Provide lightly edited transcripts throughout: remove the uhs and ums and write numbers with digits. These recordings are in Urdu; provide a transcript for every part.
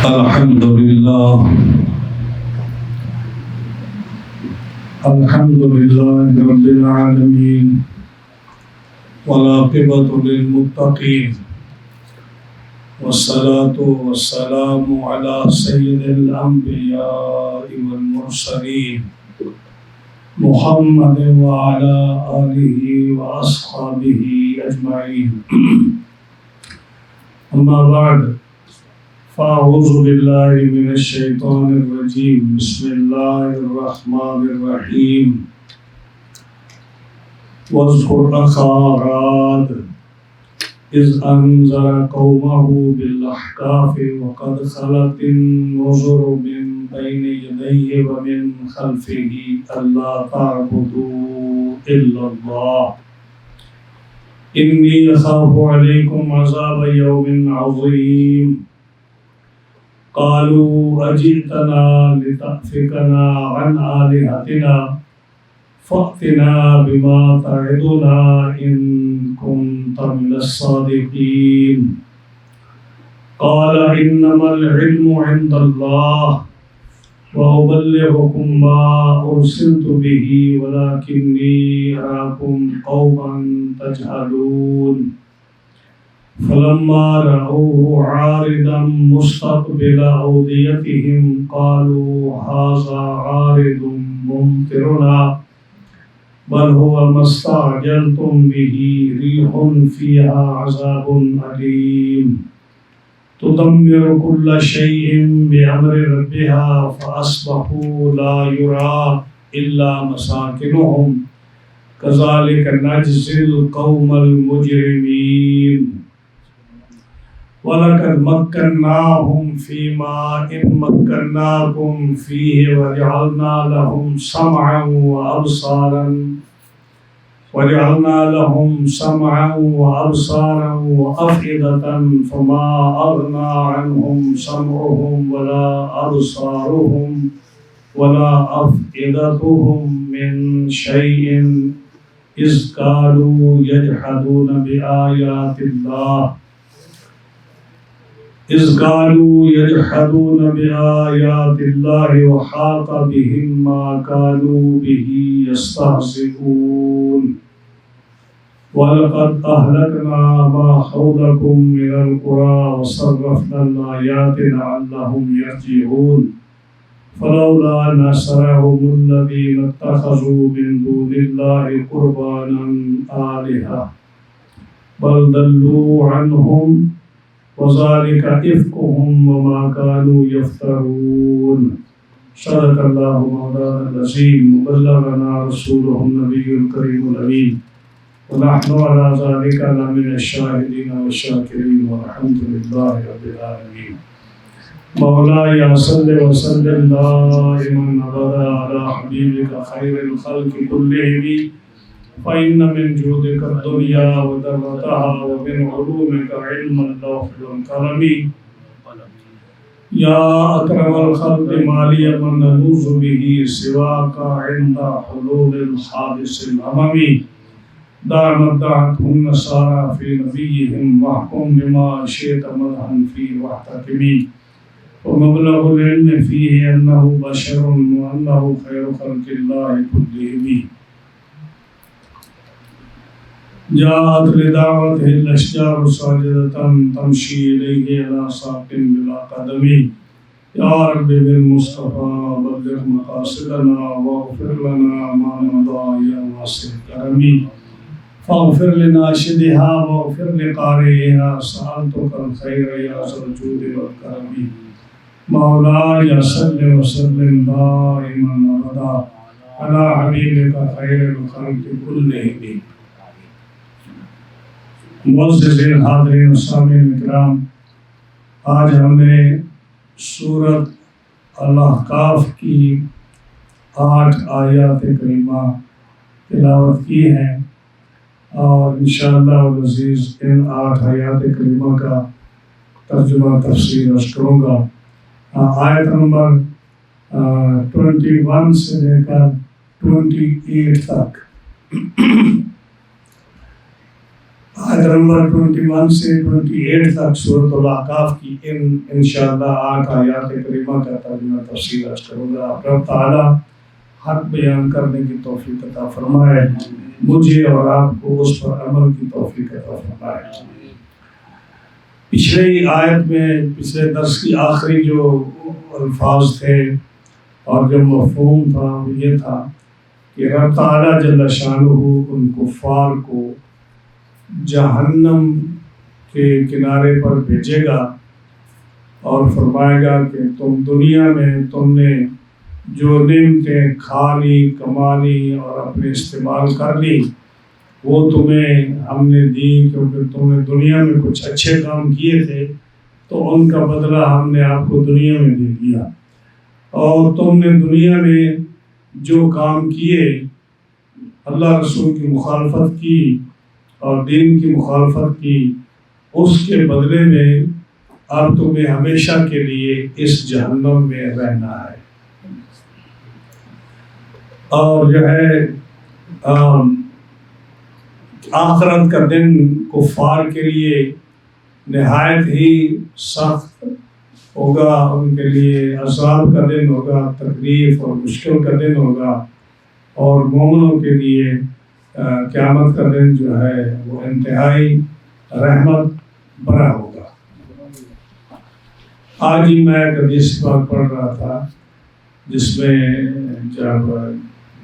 الحمد لله رب العالمين والعاقبة للمتقين والصلاة والسلام على سيد الأنبياء والمرسلين محمد وعلى آله وأصحابه أجمعين. أما بعد، فأعوذ بالله من الشيطان الرجيم. بسم الله الرحمن الرحيم. واذكر أخا عاد إذ أنذر قومه بالأحقاف وقد خلت النذر من بين يديه ومن خلفه ألا تعبدوا إلا الله إني أخاف عليكم عذاب يوم عظيم. قالوا أجئتنا لتأفكنا عن آلهتنا فأتنا بما تعدنا إن كنت من الصادقين. قال إنما العلم عند الله وأبلغكم ما أرسلت به ولكني أراكم قوما تجهلون. فلما رأوه عارضا مستقبل أوديتهم قالوا هذا عارض ممطرنا بل هو ما استعجلتم به ريح فيها عذاب أليم تدمر كل شيء بأمر ربها فأصبحوا لا يرى إلا مساكنهم كذلك نجزي القوم المجرمين. وَلَقَدْ مَكَّنَّاهُمْ فِي مَاءٍ مَكَّنَّاكُمْ فِيهِ وَجَعَلْنَا لَهُمْ سَمْعًا وَأَبْصَارًا وَأَفْئِدَةً فَمَا أَغْنَى عَنْهُمْ سَمْعُهُمْ وَلَا أَبْصَارُهُمْ وَلَا أَفْئِدَتُهُمْ مِنْ شَيْءٍ إِذْ كَانُوا يَجْحَدُونَ بآيات الله وحاق بهم ما كانوا به يستهزئون. ولقد أهلكنا ما حولكم من القرى وصرفنا الآيات لعلهم يرجعون. فلولا نصرهم الذين اتخذوا من دون الله قربانا آلهة بل ضلوا عنهم وذلك إفكهم وما كانوا يفترون. صدق الله مولانا العظيم وبلغنا رسوله النبي الكريم الأمين ونحن على ذلك لمن الشاهدين والشاكرين والحمد لله رب العالمين. مولاي صل وسلم دائما أبدا على حبيبك خير الخلق كلهم فإن من جودك الدنيا وذرتها ومن علومك علم اللوح والقلم. يا أكرم الخلق ما لي من نلوذ به سواك عند حلول الحادث الأممي. دامت دعتهم النصارى في نبيهم واحكم بما شئت مدحا فيه واحتكمي. ومبلغ العلم فيه أنه بشر وأنه خير خلق الله كلهم. جاءت لدعوته الأشجار ساجدة تمشي إليه على ساق بلا قدم. يا رب بالمصطفى بلغ مقاصدنا واغفر لنا ما مضى يا واسع الكرم. فاغفر لناشدها واغفر لقارئها سألتك الخير يا ذا الجود والكرم. مولاي صل وسلم دائما أبدا على حبيبك خير الخلق كلهم. معززین حاضرین سامعین اکرام، آج ہم نے سورۃ الاحقاف کی 8 آیات کریمہ تلاوت کی ہیں اور انشاءاللہ العزیز ان 8 آیات کریمہ کا ترجمہ تفسیر عرض کروں گا. آیت نمبر 21 سے لے کر 28 تک. آیت نمبر 21 سے 28 تک سورۃ الاحقاف کی انشاءاللہ 8 آیات کریمہ کا ترجمہ تفصیل عرض کروں گا۔ رب تعالیٰ حق بیان کرنے کی توفیق عطا فرمائے، مجھے اور آپ کو اس پر عمل کی توفیق عطا فرمائے۔ پچھلی آیت میں پچھلے درس کی آخری جو الفاظ تھے اور جو مفہوم تھا وہ یہ تھا کہ رب تعالیٰ جل شانہ ان کفار کو جہنم کے کنارے پر بھیجے گا اور فرمائے گا کہ تم دنیا میں تم نے جو نعمتیں کھا لی، کما لی اور اپنے استعمال کر لی وہ تمہیں ہم نے دی، کیونکہ تم نے دنیا میں کچھ اچھے کام کیے تھے تو ان کا بدلہ ہم نے آپ کو دنیا میں دے دیا، اور تم نے دنیا میں جو کام کیے، اللہ رسول کی مخالفت کی اور دین کی مخالفت کی، اس کے بدلے میں اب تمہیں ہمیشہ کے لیے اس جہنم میں رہنا ہے۔ اور جو ہے آخرت کا دن کفار کے لیے نہایت ہی سخت ہوگا، ان کے لیے عذاب کا دن ہوگا، تکلیف اور مشکل کا دن ہوگا، اور مومنوں کے لیے قیامت کا دن جو ہے وہ انتہائی رحمت بھرا ہوگا۔ آج ہی میں ایک حدیث پاک پڑھ رہا تھا جس میں جب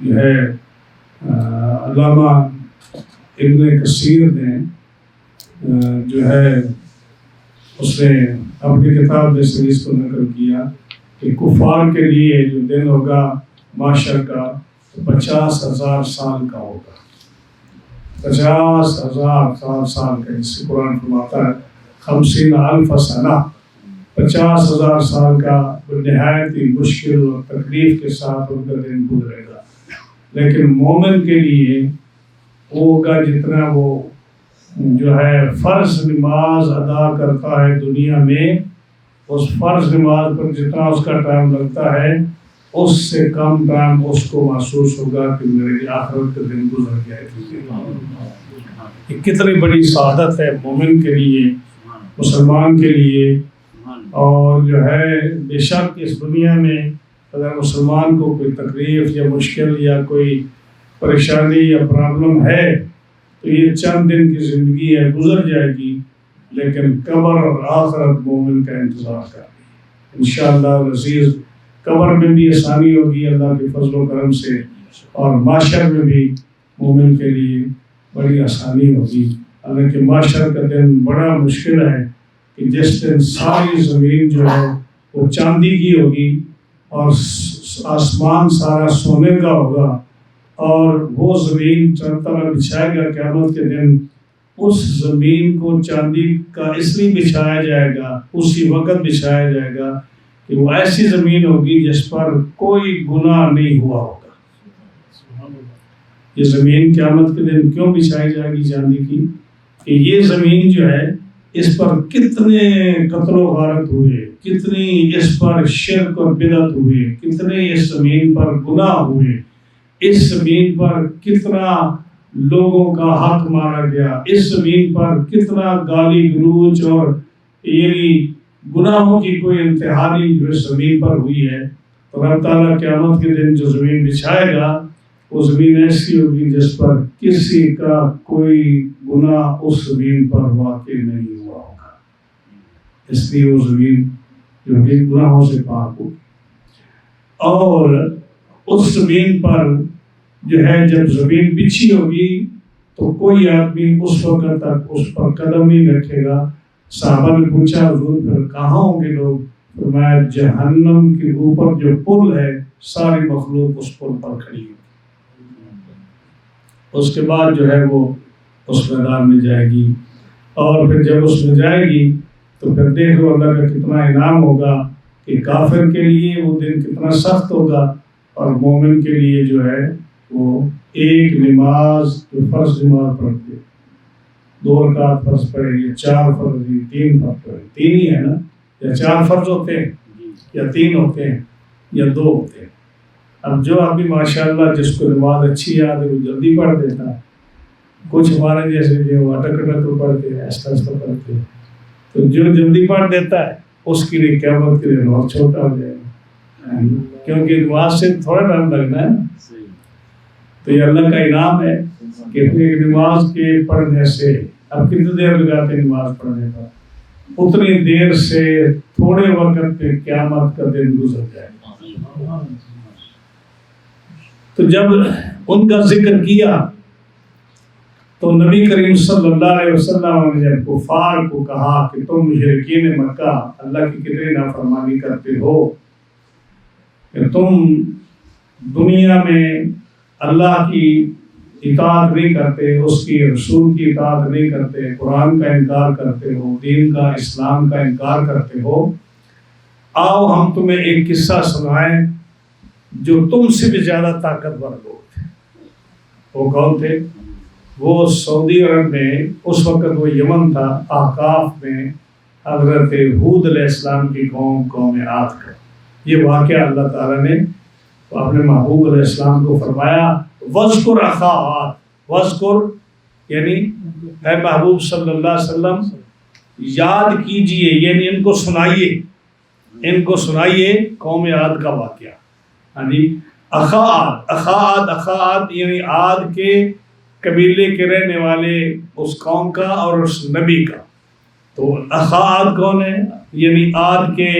جو ہے علامہ ابن کثیر نے جو ہے اس نے اپنی کتاب میں سے اس کو نقل کیا کہ کفار کے لیے جو دن ہوگا معاشر کا 50,000 سال کا ہوگا، 50,000 سال کا، جس سے قرآن فرماتا ہے 50,000 سنہ، 50,000 سال کا نہایت ہی مشکل اور تکلیف کے ساتھ ان کا دن گزرے گا۔ لیکن مومن کے لیے وہ ہوگا جتنا وہ جو ہے فرض نماز ادا کرتا ہے دنیا میں، اس فرض نماز پر جتنا اس کا ٹائم لگتا ہے اس سے کم ٹائم اس کو محسوس ہوگا کہ میرے آخرت کا دن گزر گیا ہے۔ یہ کتنی بڑی سعادت ہے مومن کے لیے، مسلمان کے لیے۔ اور جو ہے بے شک اس دنیا میں اگر مسلمان کو کوئی تکلیف یا مشکل یا کوئی پریشانی یا پرابلم ہے تو یہ چند دن کی زندگی ہے، گزر جائے گی، لیکن قبر اور آخرت مومن کا انتظار کر رہی ہے۔ انشاءاللہ العزیز قبر میں بھی آسانی ہوگی اللہ کے فضل و کرم سے، اور معاشر میں بھی مومن کے لیے بڑی آسانی ہوگی۔ حالانکہ معاشر کا دن بڑا مشکل ہے کہ جس دن ساری زمین جو ہے وہ چاندی کی ہوگی اور آسمان سارا سونے کا ہوگا، اور وہ زمین چند طرح بچھائے گا قیامت کے دن، اس زمین کو چاندی کا اس لیے بچھایا جائے گا، اسی وقت بچھایا جائے گا کہ وہ ایسی زمین ہوگی جس پر کوئی گناہ نہیں ہوا ہوگا۔ یہ زمین قیامت کے دن کیوں بچھائی جائے گی چاندی کی؟ کہ یہ زمین جو ہے اس پر کتنے قتل و غارت ہوئے، کتنی اس پر شرک اور بدعت ہوئے، کتنے اس زمین پر گناہ ہوئے، اس زمین پر کتنا لوگوں کا حق مارا گیا، اس زمین پر کتنا گالی گلوچ اور یعنی گناہوں کی کوئی انتہا نہیں جو اس زمین پر ہوئی ہے۔ تو رب تعالیٰ قیامت کے دن جو زمین بچھائے گا وہ زمین ایسی ہوگی جس پر کسی کا کوئی گناہ اس زمین پر واقع نہیں ہوا ہوگا، اس لیے وہ زمین جو کہ گناہوں سے پاک ہوگی۔ اور اس زمین پر جو ہے جب زمین بچھی ہوگی تو کوئی آدمی اس وقت تک اس پر قدم نہیں رکھے گا۔ صحابہ نے پوچھا حضور پھر کہاں ہوں گے لوگ؟ فرمایا جہنم کے اوپر جو پل ہے ساری مخلوق اس پل پر کھڑی ہے۔ اس کے بعد جو ہے وہ اس میدان میں جائے گی، اور پھر جب اس میں جائے گی تو پھر دیکھو اللہ کا کتنا انعام ہوگا کہ کافر کے لیے وہ دن کتنا سخت ہوگا، اور مومن کے لیے جو ہے وہ ایک نماز جو فرض نماز پڑھتے 2 رکعت فرض پڑھے گی، 4 فرض 3 فرض پڑھے، 3 ہی ہے نا، یا 4 فرض ہوتے ہیں یا 3 ہوتے ہیں یا 2 ہوتے ہیں۔ اب جو آدمی ماشاءاللہ جس کو نماز اچھی یاد ہے وہ جلدی پڑھ دیتا ہے، کچھ ہمارے جیسے جو اٹک اٹک پڑھتے ہیں ایسا ایسا پڑھتے ہیں، تو جو جلدی پڑھ دیتا ہے اس کے لیے قیامت کے لیے بہت چھوٹا ہو جائے گا، کیونکہ نماز سے تھوڑا ٹائم لگنا ہے نا۔ تو یہ اللہ کا انعام ہے کہ نماز کے پڑھنے سے، اب کتنی دیر لگاتے ہیں نماز پڑھنے کا، اتنی دیر سے تھوڑے وقت پہ قیامت کا دن گزر جائے گا۔ تو جب ان کا ذکر کیا تو نبی کریم صلی اللہ علیہ وسلم نے جب کفار کو کہا کہ تم مشرکین مکہ اللہ کی کتنی نافرمانی کرتے ہو، کہ تم دنیا میں اللہ کی اطاعت نہیں کرتے، اس کی رسول کی اطاعت نہیں کرتے، قرآن کا انکار کرتے ہو، دین کا اسلام کا انکار کرتے ہو، آؤ ہم تمہیں ایک قصہ سنائیں جو تم سے بھی زیادہ طاقتور لوگ تھے۔ وہ کون تھے؟ وہ سعودی عرب میں اس وقت وہ یمن تھا، احقاف میں حضرت ہود علیہ السلام کی قوم عاد کا یہ واقعہ اللہ تعالیٰ نے اپنے محبوب علیہ السلام کو فرمایا، وَاذْكُرْ أَخَا عَادٍ، وَاذْكُرْ یعنی اے محبوب صلی اللہ علیہ وسلم یاد کیجئے، یعنی ان کو سنائیے قوم عاد کا واقعہ۔ یعنی اخا عاد یعنی عاد کے قبیلے کے رہنے والے اس قوم کا اور اس نبی کا۔ تو اخا عاد کون ہے؟ یعنی عاد کے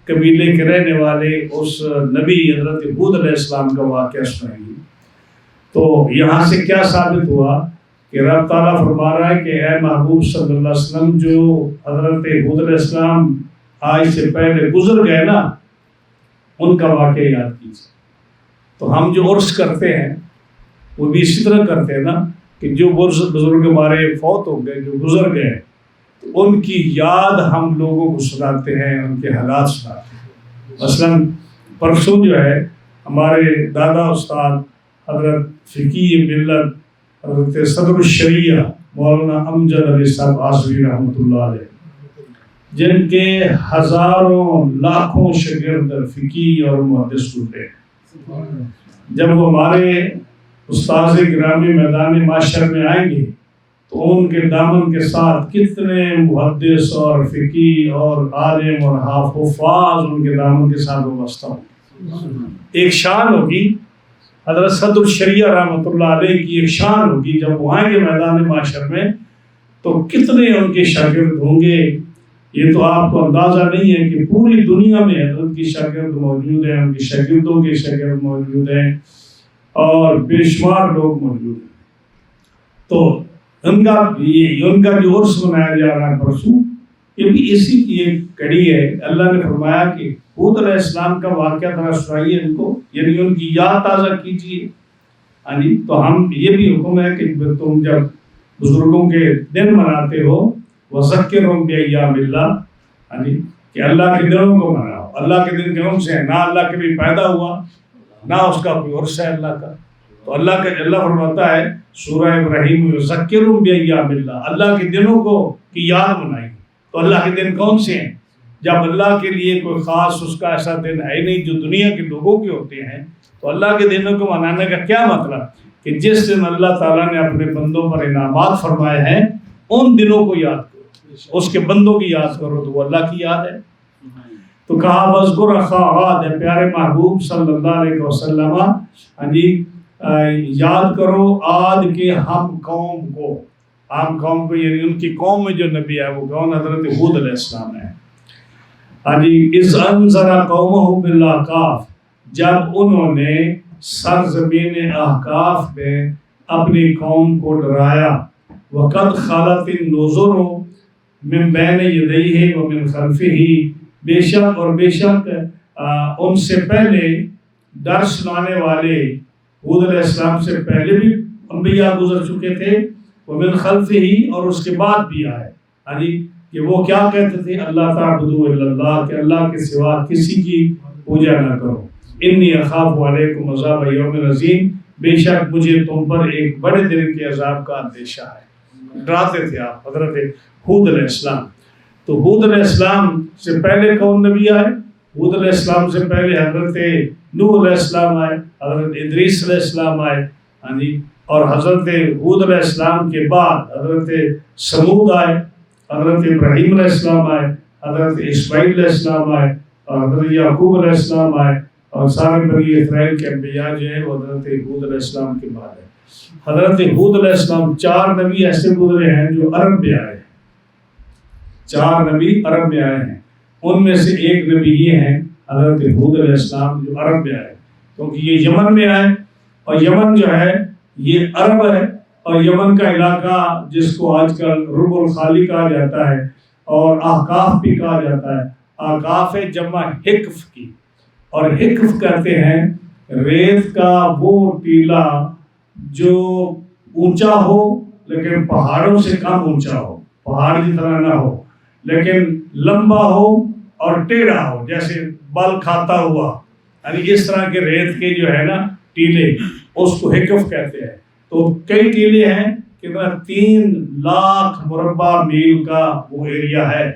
قبیلے کے رہنے والے اس نبی حضرت ہود علیہ السلام کا واقعہ سنائیے۔ تو یہاں سے کیا ثابت ہوا کہ رب تعالیٰ فرما رہا ہے کہ اے محبوب صلی اللہ علیہ وسلم جو حضرت ہود علیہ السلام آج سے پہلے گزر گئے نا، ان کا واقعہ یاد کیجیے۔ تو ہم جو عرس کرتے ہیں وہ بھی اسی طرح کرتے ہیں نا، کہ جو بزرگ ہمارے فوت ہو گئے، جو گزر گئے، تو ان کی یاد ہم لوگوں کو سناتے ہیں، ان کے حالات سناتے ہیں۔ مثلاً پرسوں جو ہے ہمارے دادا استاد حضرت فقی ملت حضرت صدر الشریعہ مولانا امجد علی صاحب آصفی رحمۃ اللہ علیہ، جن کے ہزاروں لاکھوں شاگرد فقی اور محدث ہوتے ہیں، جب وہ ہمارے استاذ گرامی میدان معاشر میں آئیں گے تو ان کے دامن کے ساتھ کتنے محدث اور فقی اور عالم اور حافظ ان کے دامن کے ساتھ وابستہ ہوں۔ ایک شان ہوگی حضرت صدر الشریعہ رحمۃ اللہ علیہ کی، ایک شان ہوگی جب وہ آئیں گے میدان معاشر میں تو کتنے ان کے شاگرد ہوں گے۔ یہ تو آپ کو اندازہ نہیں ہے کہ پوری دنیا میں حضرت کی شاگرد موجود ہیں، ان کے شاگردوں کے شاگرد موجود ہیں اور بے شمار لوگ موجود ہیں۔ تو ان کا جو عرس منایا جا رہا ہے پرسوں، یہ بھی اسی کی ایک کڑی ہے۔ اللہ نے فرمایا کہ ہود علیہ السلام کا واقعہ ذرا سنائیے ان کو، یعنی ان کی یاد تازہ کیجیے۔ تو ہم یہ بھی حکم ہے کہ تم جب بزرگوں کے دن مناتے ہو وَذَكِّرْهُمْ بِأَيَّامِ اللَّهِ، کہ اللہ کے دنوں کو مناؤ۔ اللہ کے دن کون سے ہیں؟ نہ اللہ کبھی پیدا ہوا، نہ اس کا کوئی عرصہ ہے اللہ کا۔ تو اللہ فرماتا ہے سورہ ابراہیم میں وَذَكِّرْهُمْ بِأَيَّامِ اللَّهِ، اللہ کے دنوں کو کی یاد منائیں۔ تو اللہ کے دن کون سے ہیں؟ جب اللہ کے لیے کوئی خاص اس کا ایسا دن ہے نہیں جو دنیا کے لوگوں کے ہوتے ہیں، تو اللہ کے دنوں کو منانے کا کیا مطلب؟ کہ جس دن اللہ تعالیٰ نے اپنے بندوں پر انعامات فرمائے ہیں ان دنوں کو یاد کرو، اس کے بندوں کی یاد کرو، تو وہ اللہ کی یاد ہے۔ تو کہا وَاذْكُرْ أَخَا عَادٍ، پیارے محبوب صلی اللہ علیہ وسلم یاد کرو عاد کے ہم قوم کو، یعنی ان کی قوم میں جو نبی ہے وہ کون؟ حضرت ہود علیہ السلام ہے۔ اِذْ أَنذَرَ قَوْمَهُ بِالْأَحْقَافِ، جب انہوں نے سرزمین احقاف میں اپنی قوم کو ڈرایا، وَقَدْ خَلَتِ النُّذُرُ مِن بَيْنِ يَدَيْهِ وَمِن خَلْفِهِ، بے شک ان سے پہلے ڈر سنانے والے ہود علیہ السلام سے پہلے بھی انبیاء گزر چکے تھے، وَمِن خَلْفِهِ اور اس کے بعد بھی آئے۔ کہ وہ کیا کہتے تھے؟ اللہ تعبدوا الا اللہ، کہ اللہ کے سوا کسی کی پوجا نہ کرو۔ انی اخاف علیکم عذاب یوم عظیم، بے شک مجھے تم پر ایک بڑے دن کے عذاب کا اندیشہ ہے۔ ڈراتے تھے آپ حضرت ہود علیہ السلام۔ تو ہود علیہ السلام سے پہلے کون نبی آئے؟ ہود علیہ السلام سے پہلے حضرت نوح علیہ السلام آئے، حضرت ادریس علیہ السلام آئے، اور حضرت ہود علیہ السلام کے بعد حضرت سمود آئے، حضرت ابراہیم علیہ السلام آئے، حضرت اسماعیل علیہ السلام آئے، اور حضرت یعقوب علیہ السلام آئے، اور سارے بنی اسرائیل کے انبیاء جو ہیں وہ حضرت ہود علیہ السلام کے بعد ہے۔ حضرت ہود علیہ السلام 4 نبی ایسے گزرے ہیں جو عرب میں آئے ہیں، 4 نبی عرب میں آئے ہیں، ان میں سے ایک نبی یہ ہیں حضرت ہود علیہ السلام جو عرب میں آئے، کیونکہ یہ یمن میں آئے، اور یمن جو ہے یہ عرب ہے، اور یمن کا علاقہ جس کو آج کل رب الخالی کہا جاتا ہے اور احقاف بھی کہا جاتا ہے، احقاف ہے جمع حقف کی، اور حقف کہتے ہیں ریت کا وہ ٹیلہ جو اونچا ہو لیکن پہاڑوں سے کم اونچا ہو، پہاڑ کی طرح نہ ہو لیکن لمبا ہو اور ٹیڑھا ہو، جیسے بال کھاتا ہوا، یعنی اس طرح کے ریت کے جو ہے نا ٹیلے، اس کو حقف کہتے ہیں۔ تو کئی ٹیلے ہیں کہ 3 لاکھ مربع میل کا وہ ایریا ہے،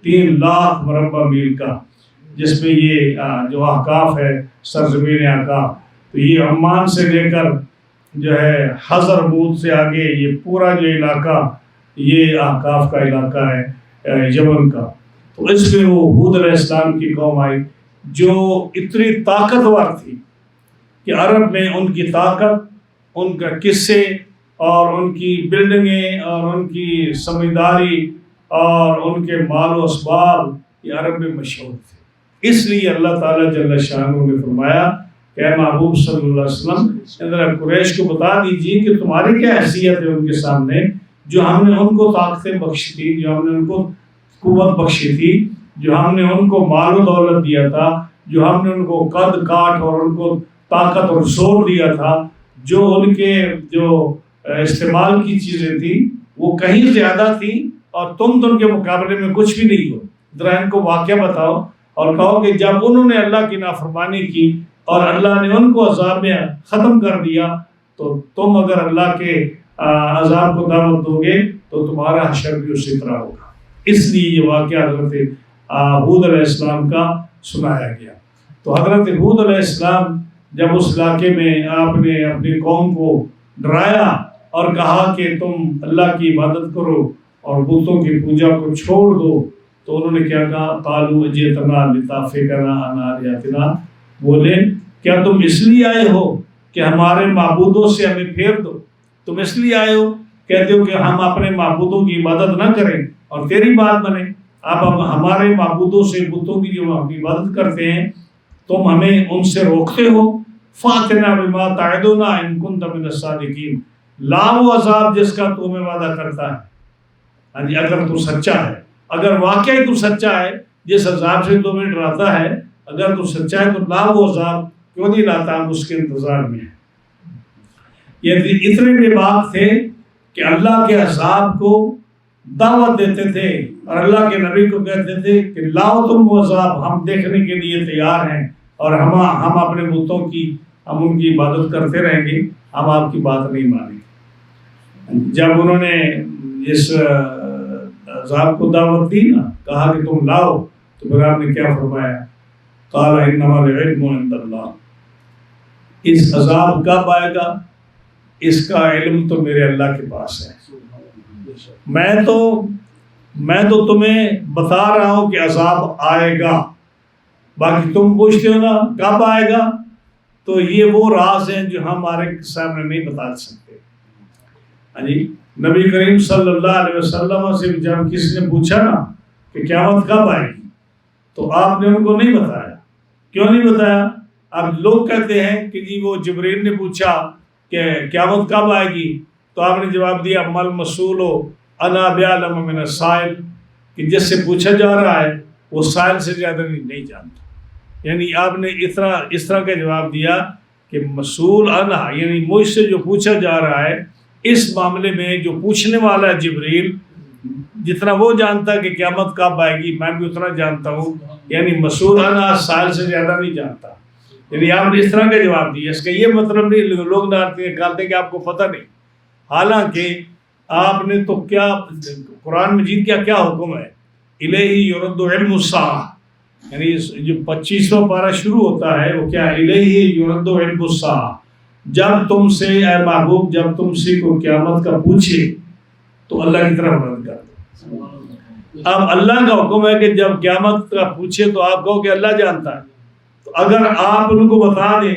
3 لاکھ مربع میل کا، جس میں یہ جو احقاف ہے سرزمین احقاف، تو یہ عمان سے لے کر جو ہے حضرموت سے آگے یہ پورا جو علاقہ یہ احقاف کا علاقہ ہے یمن کا۔ تو اس میں وہ ہود علیہ السلام کی قوم آئی جو اتنی طاقتور تھی کہ عرب میں ان کی طاقت، ان کا قصے اور ان کی بلڈنگیں اور ان کی سمجھداری اور ان کے مال و اسباب یہ عرب میں مشہور تھے۔ اس لیے اللہ تعالیٰ جل شانہ نے فرمایا کہ اے محبوب صلی اللہ علیہ وسلم قریش کو بتا دیجیے کہ تمہاری کیا حیثیت ہے ان کے سامنے، جو ہم نے ان کو طاقتیں بخشی تھی، جو ہم نے ان کو قوت بخشی تھی، جو ہم نے ان کو مال و دولت دیا تھا، جو ہم نے ان کو قد کاٹ اور ان کو طاقت اور زور دیا تھا، جو ان کے جو استعمال کی چیزیں تھیں وہ کہیں زیادہ تھیں، اور تم تو ان کے مقابلے میں کچھ بھی نہیں ہو۔ ذرا ان کو واقعہ بتاؤ اور کہو کہ جب انہوں نے اللہ کی نافرمانی کی اور اللہ نے ان کو عذاب میں ختم کر دیا، تو تم اگر اللہ کے عذاب کو دعوت دو گے تو تمہارا حشر بھی اسی طرح ہوگا۔ اس لیے یہ واقعہ حضرت ہود علیہ السلام کا سنایا گیا۔ تو حضرت ہود علیہ السلام جب اس علاقے میں آپ نے اپنی قوم کو ڈرایا اور کہا کہ تم اللہ کی عبادت کرو اور بتوں کی پوجا کو چھوڑ دو، تو انہوں نے کیا کہا؟ قالوا اجئتنا لتافکنا عن آلہتنا، بولے کیا تم اس لیے آئے ہو کہ ہمارے معبودوں سے ہمیں پھیر دو؟ تم اس لیے آئے ہو، کہتے ہو کہ ہم اپنے معبودوں کی عبادت نہ کریں اور تیری بات بنے، آپ ہمارے معبودوں سے، بتوں کی جو ہم عبادت کرتے ہیں، تم ہمیں ان سے روکتے ہو۔ فاتنا بما تعدنا ان کنت من الصادقین، لا وہ عذاب جس کا تو ہمیں وعدہ کرتا ہے، اگر تو سچا ہے، اگر واقعی تو سچا ہے، جس عذاب سے تمہیں ڈراتا ہے، اگر تو سچا ہے تو لا وہ عذاب کیوں نہیں لاتا، ہم اس کے انتظار میں ہیں۔ یہ اتنے بے باک تھے کہ اللہ کے عذاب کو دعوت دیتے تھے اور اللہ کے نبی کو کہتے تھے کہ لاؤ تم وہ عذاب، ہم دیکھنے کے لیے تیار ہیں، اور ہم اپنے بتوں کی، ہم ان کی عبادت کرتے رہیں گے، ہم آپ کی بات نہیں مانیں گے۔ جب انہوں نے اس عذاب کو دعوت دی نا، کہا کہ تم لاؤ، تو پھر آپ نے کیا فرمایا؟ قال انما العلم عند اللہ، اس عذاب کب آئے گا اس کا علم تو میرے اللہ کے پاس ہے، میں تو تمہیں بتا رہا ہوں کہ عذاب آئے گا، باقی تم پوچھتے ہو نا کب آئے گا، تو یہ وہ راز ہیں جو ہم ہمارے سامنے نہیں بتا سکتے۔ ہاں جی، نبی کریم صلی اللہ علیہ وسلم سے جب کسی نے پوچھا نا کہ قیامت کب آئے گی، تو آپ نے ان کو نہیں بتایا۔ کیوں نہیں بتایا؟ اب لوگ کہتے ہیں کہ جی وہ جبرائیل نے پوچھا کہ قیامت کب آئے گی، تو آپ نے جواب دیا مل مسئول انا بعلم من السائل، کہ جس سے پوچھا جا رہا ہے وہ سائل سے زیادہ نہیں جانتا۔ یعنی آپ نے اس طرح کا جواب دیا کہ مسئول انا، یعنی مجھ سے جو پوچھا جا رہا ہے اس معاملے میں، جو پوچھنے والا ہے جبرائیل، جتنا وہ جانتا ہے کہ قیامت کب آئے گی میں بھی اتنا جانتا ہوں، یعنی مسئول انا سائل سے زیادہ نہیں جانتا۔ یعنی آپ نے اس طرح کا جواب دیا، اس کا یہ مطلب نہیں لوگ ڈالتے ہیں کہ آپ کو پتہ نہیں، حالانکہ آپ نے تو کیا قرآن مجید کا کیا حکم ہے؟ الیہ یرد علم الساعہ، یعنی جو 25واں پارہ شروع ہوتا ہے وہ کیا ہے؟ الیہ یرد علم الساعہ، جب تم سے اے محبوب جب تم سے کوئی قیامت کا پوچھے تو اللہ کی طرف رد کر دو۔ اب اللہ کا حکم ہے کہ جب قیامت کا پوچھے تو آپ کہو کہ اللہ جانتا ہے۔ تو اگر آپ ان کو بتا دیں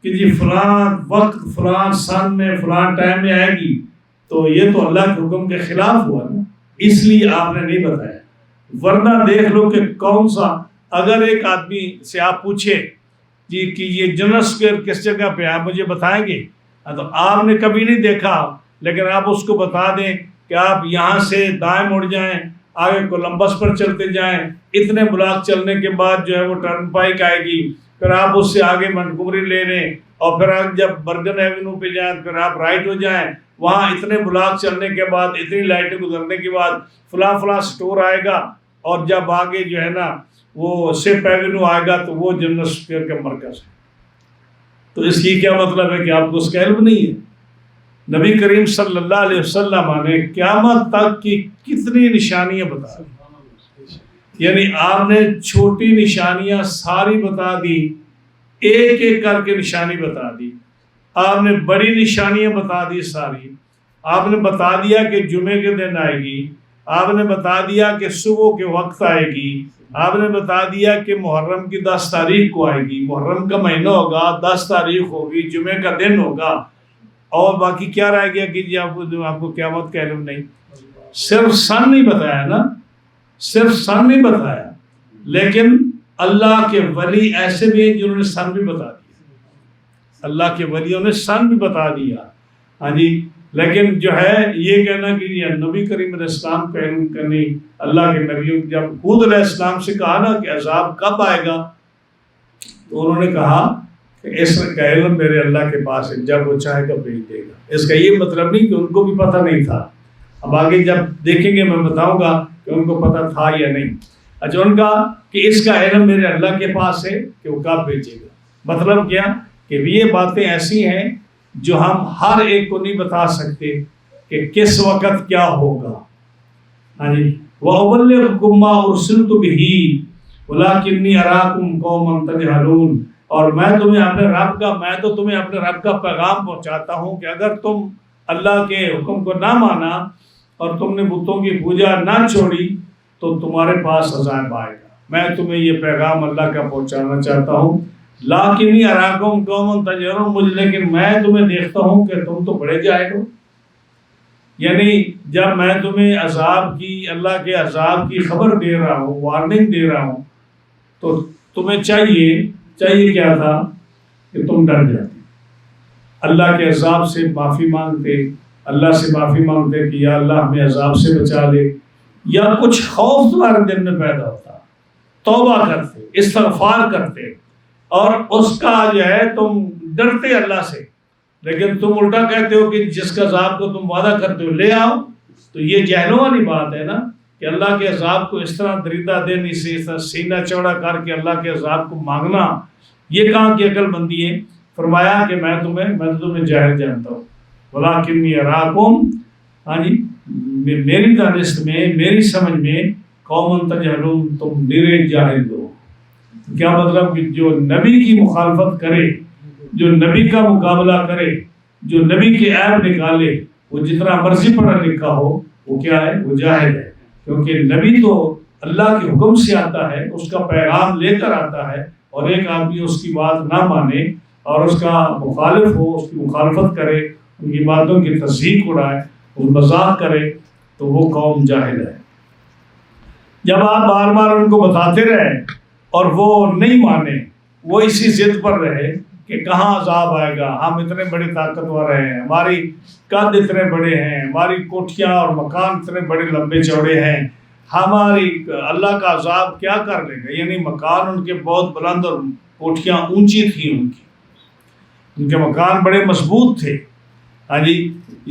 کہ جی فلاں وقت فلاں سن میں فلاں ٹائم میں آئے گی تو یہ تو اللہ کے حکم کے خلاف ہوا نا، اس لیے آپ نے نہیں بتایا۔ ورنہ دیکھ لو کہ کون سا، اگر ایک آدمی سے آپ پوچھے جی کہ یہ جنرل اسکوائر کس جگہ پہ آپ مجھے بتائیں گے، تو آپ نے کبھی نہیں دیکھا، لیکن آپ اس کو بتا دیں کہ آپ یہاں سے دائیں مڑ جائیں، آگے کولمبس پر چلتے جائیں، اتنے بلاک چلنے کے بعد جو ہے وہ ٹرن پائک آئے گی، پھر آپ اس سے آگے منٹگومری لے لیں، اور پھر آپ جب برگن ایونیو پہ جائیں پھر آپ رائٹ ہو جائیں، وہاں اتنے بلاک چلنے کے بعد اتنی لائٹیں گزرنے کے بعد فلاں فلاں سٹور آئے گا، اور جب آگے جو ہے نا وہ سپ ایونیو آئے گا تو وہ جنرل اسکوائر کا مرکز ہے۔ تو اس کی کیا مطلب ہے کہ آپ کو اس کا علم نہیں ہے؟ نبی کریم صلی اللہ علیہ وسلم نے قیامت تک کی کتنی نشانیاں بتا دی، یعنی آپ نے چھوٹی نشانیاں ساری بتا دی، ایک ایک کر کے نشانی بتا دی، آپ نے بڑی نشانیاں بتا دی ساری، آپ نے بتا دیا کہ جمعے کے دن آئے گی، آپ نے بتا دیا کہ صبح کے وقت آئے گی، آپ نے بتا دیا کہ محرم کی 10 تاریخ کو آئے گی، محرم کا مہینہ ہوگا، 10 تاریخ ہوگی، جمعے کا دن ہوگا، اور باقی کیا رہ گیا کہ جی آپ کو قیامت کا علم نہیں؟ صرف سن نہیں بتایا نا، صرف سن نہیں بتایا، لیکن اللہ کے ولی ایسے بھی ہیں جنہوں نے سن بھی بتا دیا، اللہ کے ولیوں نے سن بھی بتا دیا، ہاں جی۔ لیکن جو ہے یہ کہنا کہ یہ نبی کریم علیہ السلام کا علم کا نہیں، اللہ کے نبیوں جب خود علیہ السلام سے کہا نا کہ عذاب کب آئے گا تو انہوں نے کہا کہ اس کا علم میرے اللہ کے پاس ہے، جب وہ چاہے گا بھیج دے گا۔ اس کا یہ مطلب نہیں کہ ان کو بھی پتہ نہیں تھا، اب آگے جب دیکھیں گے میں بتاؤں گا کہ ان کو پتہ تھا یا نہیں۔ اچھا، ان کا کہ اس کا علم میرے اللہ کے پاس ہے کہ وہ کب بھیجے گا، مطلب کیا کہ یہ باتیں ایسی ہیں جو ہم ہر ایک کو نہیں بتا سکتے کہ کس وقت کیا ہوگا، ہاں جی۔ وَأُبَلِّغُكُم مَّا أُرْسِلْتُ بِهِ وَلَٰكِنِّي أَرَاكُمْ قَوْمًا تَجْهَلُونَ، اور میں تو تمہیں اپنے رب کا پیغام پہنچاتا ہوں کہ اگر تم اللہ کے حکم کو نہ مانا اور تم نے بتوں کی پوجا نہ چھوڑی تو تمہارے پاس عذاب آئے گا۔ میں تمہیں یہ پیغام اللہ کا پہنچانا چاہتا ہوں، لیکنی اراکم قوم تجہلون، مجھ لیکن میں تمہیں دیکھتا ہوں کہ تم تو بڑے جاہل ہو، یعنی جب میں تمہیں عذاب کی، اللہ کے عذاب کی خبر دے رہا ہوں، وارننگ دے رہا ہوں، تو تمہیں چاہیے کیا تھا کہ تم ڈر جاتے، اللہ کے عذاب سے معافی مانگتے، اللہ سے معافی مانگتے کہ یا اللہ ہمیں عذاب سے بچا لے، یا کچھ خوف تمہارے دل میں پیدا ہوتا، توبہ کرتے، استغفار کرتے، اور اس کا جو ہے تم ڈرتے اللہ سے، لیکن تم الٹا کہتے ہو کہ جس کا عذاب کو تم وعدہ کرتے ہو لے آؤ۔ تو یہ جہلوں والی بات ہے نا کہ اللہ کے عذاب کو اس طرح دریدہ دینی سے، اس طرح سینہ چوڑا کر کے اللہ کے عذاب کو مانگنا، یہ کہاں کی عقل مندی ہے؟ فرمایا کہ میں تمہیں جاہل جانتا ہوں، وَلَٰكِنِّي أَرَاكُمْ، ہاں جی، میری دانست میں، میری سمجھ میں، قوم تجہلون، تم نرے جاہل ہو۔ کیا مطلب کہ جو نبی کی مخالفت کرے، جو نبی کا مقابلہ کرے، جو نبی کے عیب نکالے، وہ جتنا مرضی پڑھا لکھا ہو وہ کیا ہے؟ وہ جاہل ہے، کیونکہ نبی تو اللہ کے حکم سے آتا ہے، اس کا پیغام لے کر آتا ہے، اور ایک آدمی اس کی بات نہ مانے اور اس کا مخالف ہو، اس کی مخالفت کرے، ان کی باتوں کی تصدیق اڑائے، اور مذاق کرے، تو وہ قوم جاہل ہے۔ جب آپ بار بار ان کو بتاتے رہے اور وہ نہیں مانے، وہ اسی ضد پر رہے کہ کہاں عذاب آئے گا، ہم اتنے بڑے طاقتور ہیں، ہماری قد اتنے بڑے ہیں، ہماری کوٹھیاں اور مکان اتنے بڑے لمبے چوڑے ہیں، ہماری اللہ کا عذاب کیا کر لے گا؟ یعنی مکان ان کے بہت بلند اور کوٹھیاں اونچی تھیں، ان کے مکان بڑے مضبوط تھے، ہاں جی۔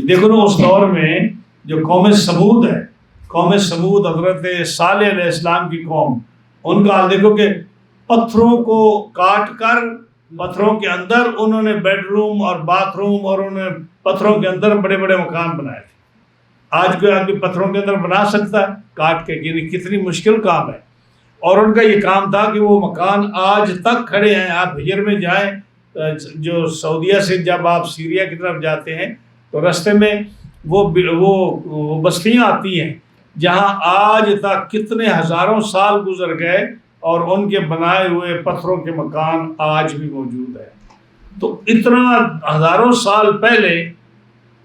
دیکھو نا اس دور میں جو قوم سمود ہے، قوم سمود حضرت صالح علیہ السلام کی قوم، ان کا حال دیکھو کہ پتھروں کو کاٹ کر پتھروں کے اندر انہوں نے بیڈ روم اور باتھ روم، اور انہوں نے پتھروں کے اندر بڑے بڑے مکان بنائے تھے۔ آج کوئی آدمی پتھروں کے اندر بنا سکتا ہے کاٹ کے؟ یعنی کتنی مشکل کام ہے۔ اور ان کا یہ کام تھا کہ وہ مکان آج تک کھڑے ہیں، آپ ہجر میں جائیں جو سعودیہ سے جب آپ سیریا کی طرف جاتے ہیں تو رستے میں وہ بستیاں آتی ہیں جہاں آج تک کتنے ہزاروں سال گزر گئے اور ان کے بنائے ہوئے پتھروں کے مکان آج بھی موجود ہیں. تو اتنا ہزاروں سال پہلے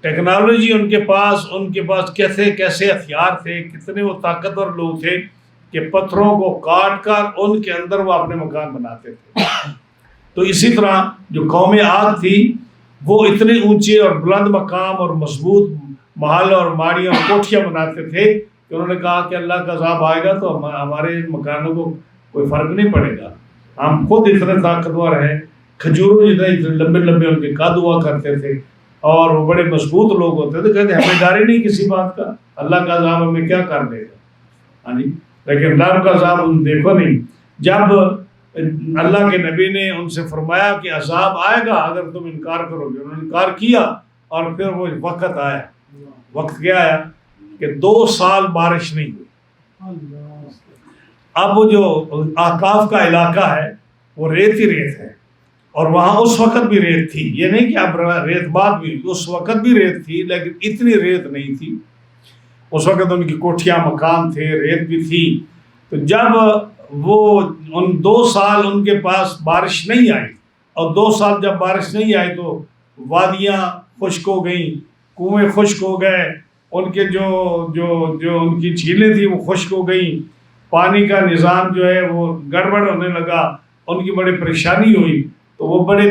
ٹیکنالوجی ان کے پاس کیسے ہتھیار تھے، کتنے وہ طاقتور لوگ تھے کہ پتھروں کو کاٹ کر ان کے اندر وہ اپنے مکان بناتے تھے. تو اسی طرح جو قوم عاد تھی وہ اتنے اونچے اور بلند مقام اور مضبوط محل اور ماڑیاں اور کوٹھیاں بناتے تھے کہ انہوں نے کہا کہ اللہ کا عذاب آئے گا تو ہمارے مکانوں کو کوئی فرق نہیں پڑے گا، ہم خود اتنے طاقتور ہیں. کھجوروں جتنے لمبے لمبے ان کے قد ہوا کرتے تھے اور وہ بڑے مضبوط لوگ ہوتے تھے، کہتے ہمیں ڈر ہی نہیں کسی بات کا، اللہ کا عذاب ہمیں کیا کر دے گا. لیکن رب کا عذاب دیکھو نہیں. جب اللہ کے نبی نے ان سے فرمایا کہ عذاب آئے گا اگر تم انکار کرو گے، انہوں نے انکار کیا اور پھر وہ وقت آیا. وقت کیا آیا کہ 2 سال بارش نہیں ہوئی. اب وہ جو احقاف کا علاقہ ہے وہ ریت ہی ریت ہے اور وہاں اس وقت بھی ریت تھی، یہ نہیں کہ اب ریت بعد بھی، اس وقت بھی ریت تھی لیکن اتنی ریت نہیں تھی. اس وقت ان کی کوٹھیاں مکان تھے، ریت بھی تھی. تو جب وہ ان 2 سال ان کے پاس بارش نہیں آئی اور 2 سال جب بارش نہیں آئی تو وادیاں خشک ہو گئیں، کنویں خشک ہو گئے، ان کے جو ان کی جھیلیں تھیں وہ خشک ہو گئیں، پانی کا نظام جو ہے وہ گڑبڑ ہونے لگا، ان کی بڑی پریشانی ہوئی. تو وہ بڑے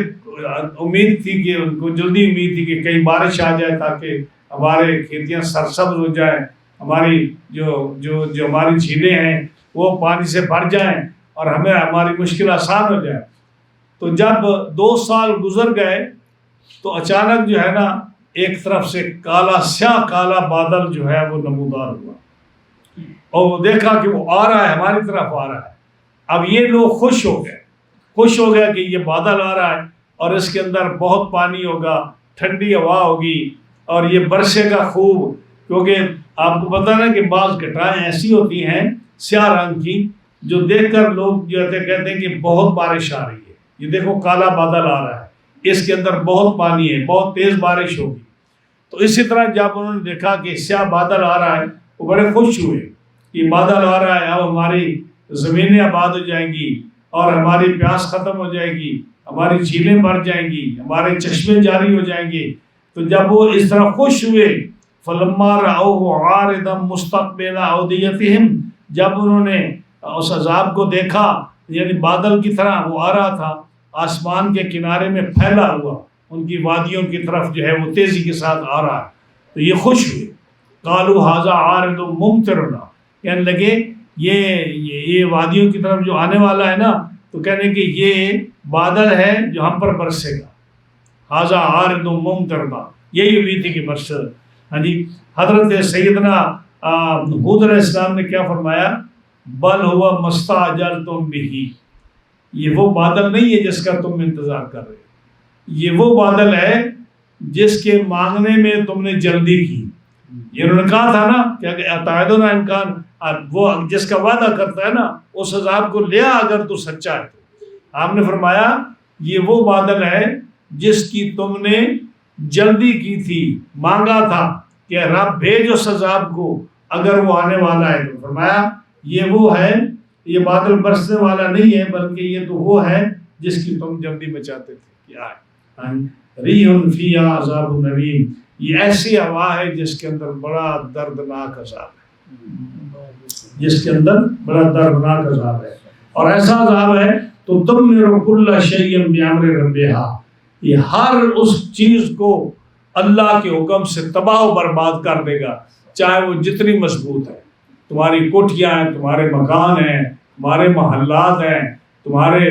امید تھی کہ ان کو جلدی امید تھی کہ کہیں بارش آ جائے تاکہ ہمارے کھیتیاں سرسبز ہو جائیں، ہماری جو ہماری جھیلیں ہیں وہ پانی سے بھر جائیں اور ہماری مشکل آسان ہو جائے. تو جب 2 سال گزر گئے تو اچانک جو ہے نا ایک طرف سے سیاہ کالا بادل جو ہے وہ نمودار ہوا اور وہ دیکھا کہ وہ آ رہا ہے، ہماری طرف آ رہا ہے. اب یہ لوگ خوش ہو گیا کہ یہ بادل آ رہا ہے اور اس کے اندر بہت پانی ہوگا، ٹھنڈی ہوا ہوگی اور یہ برسے گا خوب. کیونکہ آپ کو پتہ نا کہ بعض گٹرائیں ایسی ہوتی ہیں سیاہ رنگ کی جو دیکھ کر لوگ جو کہتے ہیں کہ بہت بارش آ رہی ہے، یہ دیکھو کالا بادل آ رہا ہے، اس کے اندر بہت پانی ہے، بہت تیز بارش ہوگی. تو اسی طرح جب انہوں نے دیکھا کہ سیاہ بادل آ رہا ہے وہ بڑے خوش ہوئے کہ بادل آ رہا ہے، اب ہماری زمینیں آباد ہو جائیں گی اور ہماری پیاس ختم ہو جائے گی، ہماری جھیلیں بھر جائیں گی، ہمارے چشمے جاری ہو جائیں گے. تو جب وہ اس طرح خوش ہوئے فلما رأوه عارضا مستقبل اوديتهم، جب انہوں نے اس عذاب کو دیکھا یعنی بادل کی طرح وہ آ رہا تھا آسمان کے کنارے میں پھیلا ہوا ان کی وادیوں کی طرف جو ہے وہ تیزی کے ساتھ آ رہا ہے، تو یہ خوش ہوئے. قالوا هذا عارض ممطرنا، کہنے لگے یہ وادیوں کی طرف جو آنے والا ہے نا تو کہنے کہ یہ بادل ہے جو ہم پر برسے گا. هذا عارض ممطرنا، یہی امید تھی کہ برسے. ہاں جی، حضرت سیدنا ہود علیہ السلام نے کیا فرمایا؟ بل ہوا مستعجلتم بہ، یہ وہ بادل نہیں ہے جس کا تم انتظار کر رہے ہو، یہ وہ بادل ہے جس کے مانگنے میں تم نے جلدی کی. یہ انہوں نے کہا تھا نا کہ اتعدون امکان، وہ جس کا وعدہ کرتا ہے نا اس عذاب کو لیا اگر تو سچا ہے. تو آپ نے فرمایا یہ وہ بادل ہے جس کی تم نے جلدی کی تھی، مانگا تھا کہ رب بھیج اس عذاب کو اگر وہ آنے والا ہے. تو فرمایا یہ وہ ہے، یہ بادل برسنے والا نہیں ہے بلکہ یہ تو وہ ہے جس کی تم جلدی میں چاہتے تھے کہ آئے. ریح فیہا عذاب علیم، یہ ایسی ہوا ہے جس کے اندر بڑا دردناک عذاب ہے، جس کے اندر بڑا دردناک عذاب ہے. اور ایسا عذاب ہے تو تدمر کل شیء بامر ربھا، یہ ہر اس چیز کو اللہ کے حکم سے تباہ و برباد کر دے گا، چاہے وہ جتنی مضبوط ہے. تمہاری کوٹھیاں ہیں، تمہارے مکان ہیں، تمہارے محلات ہیں، تمہارے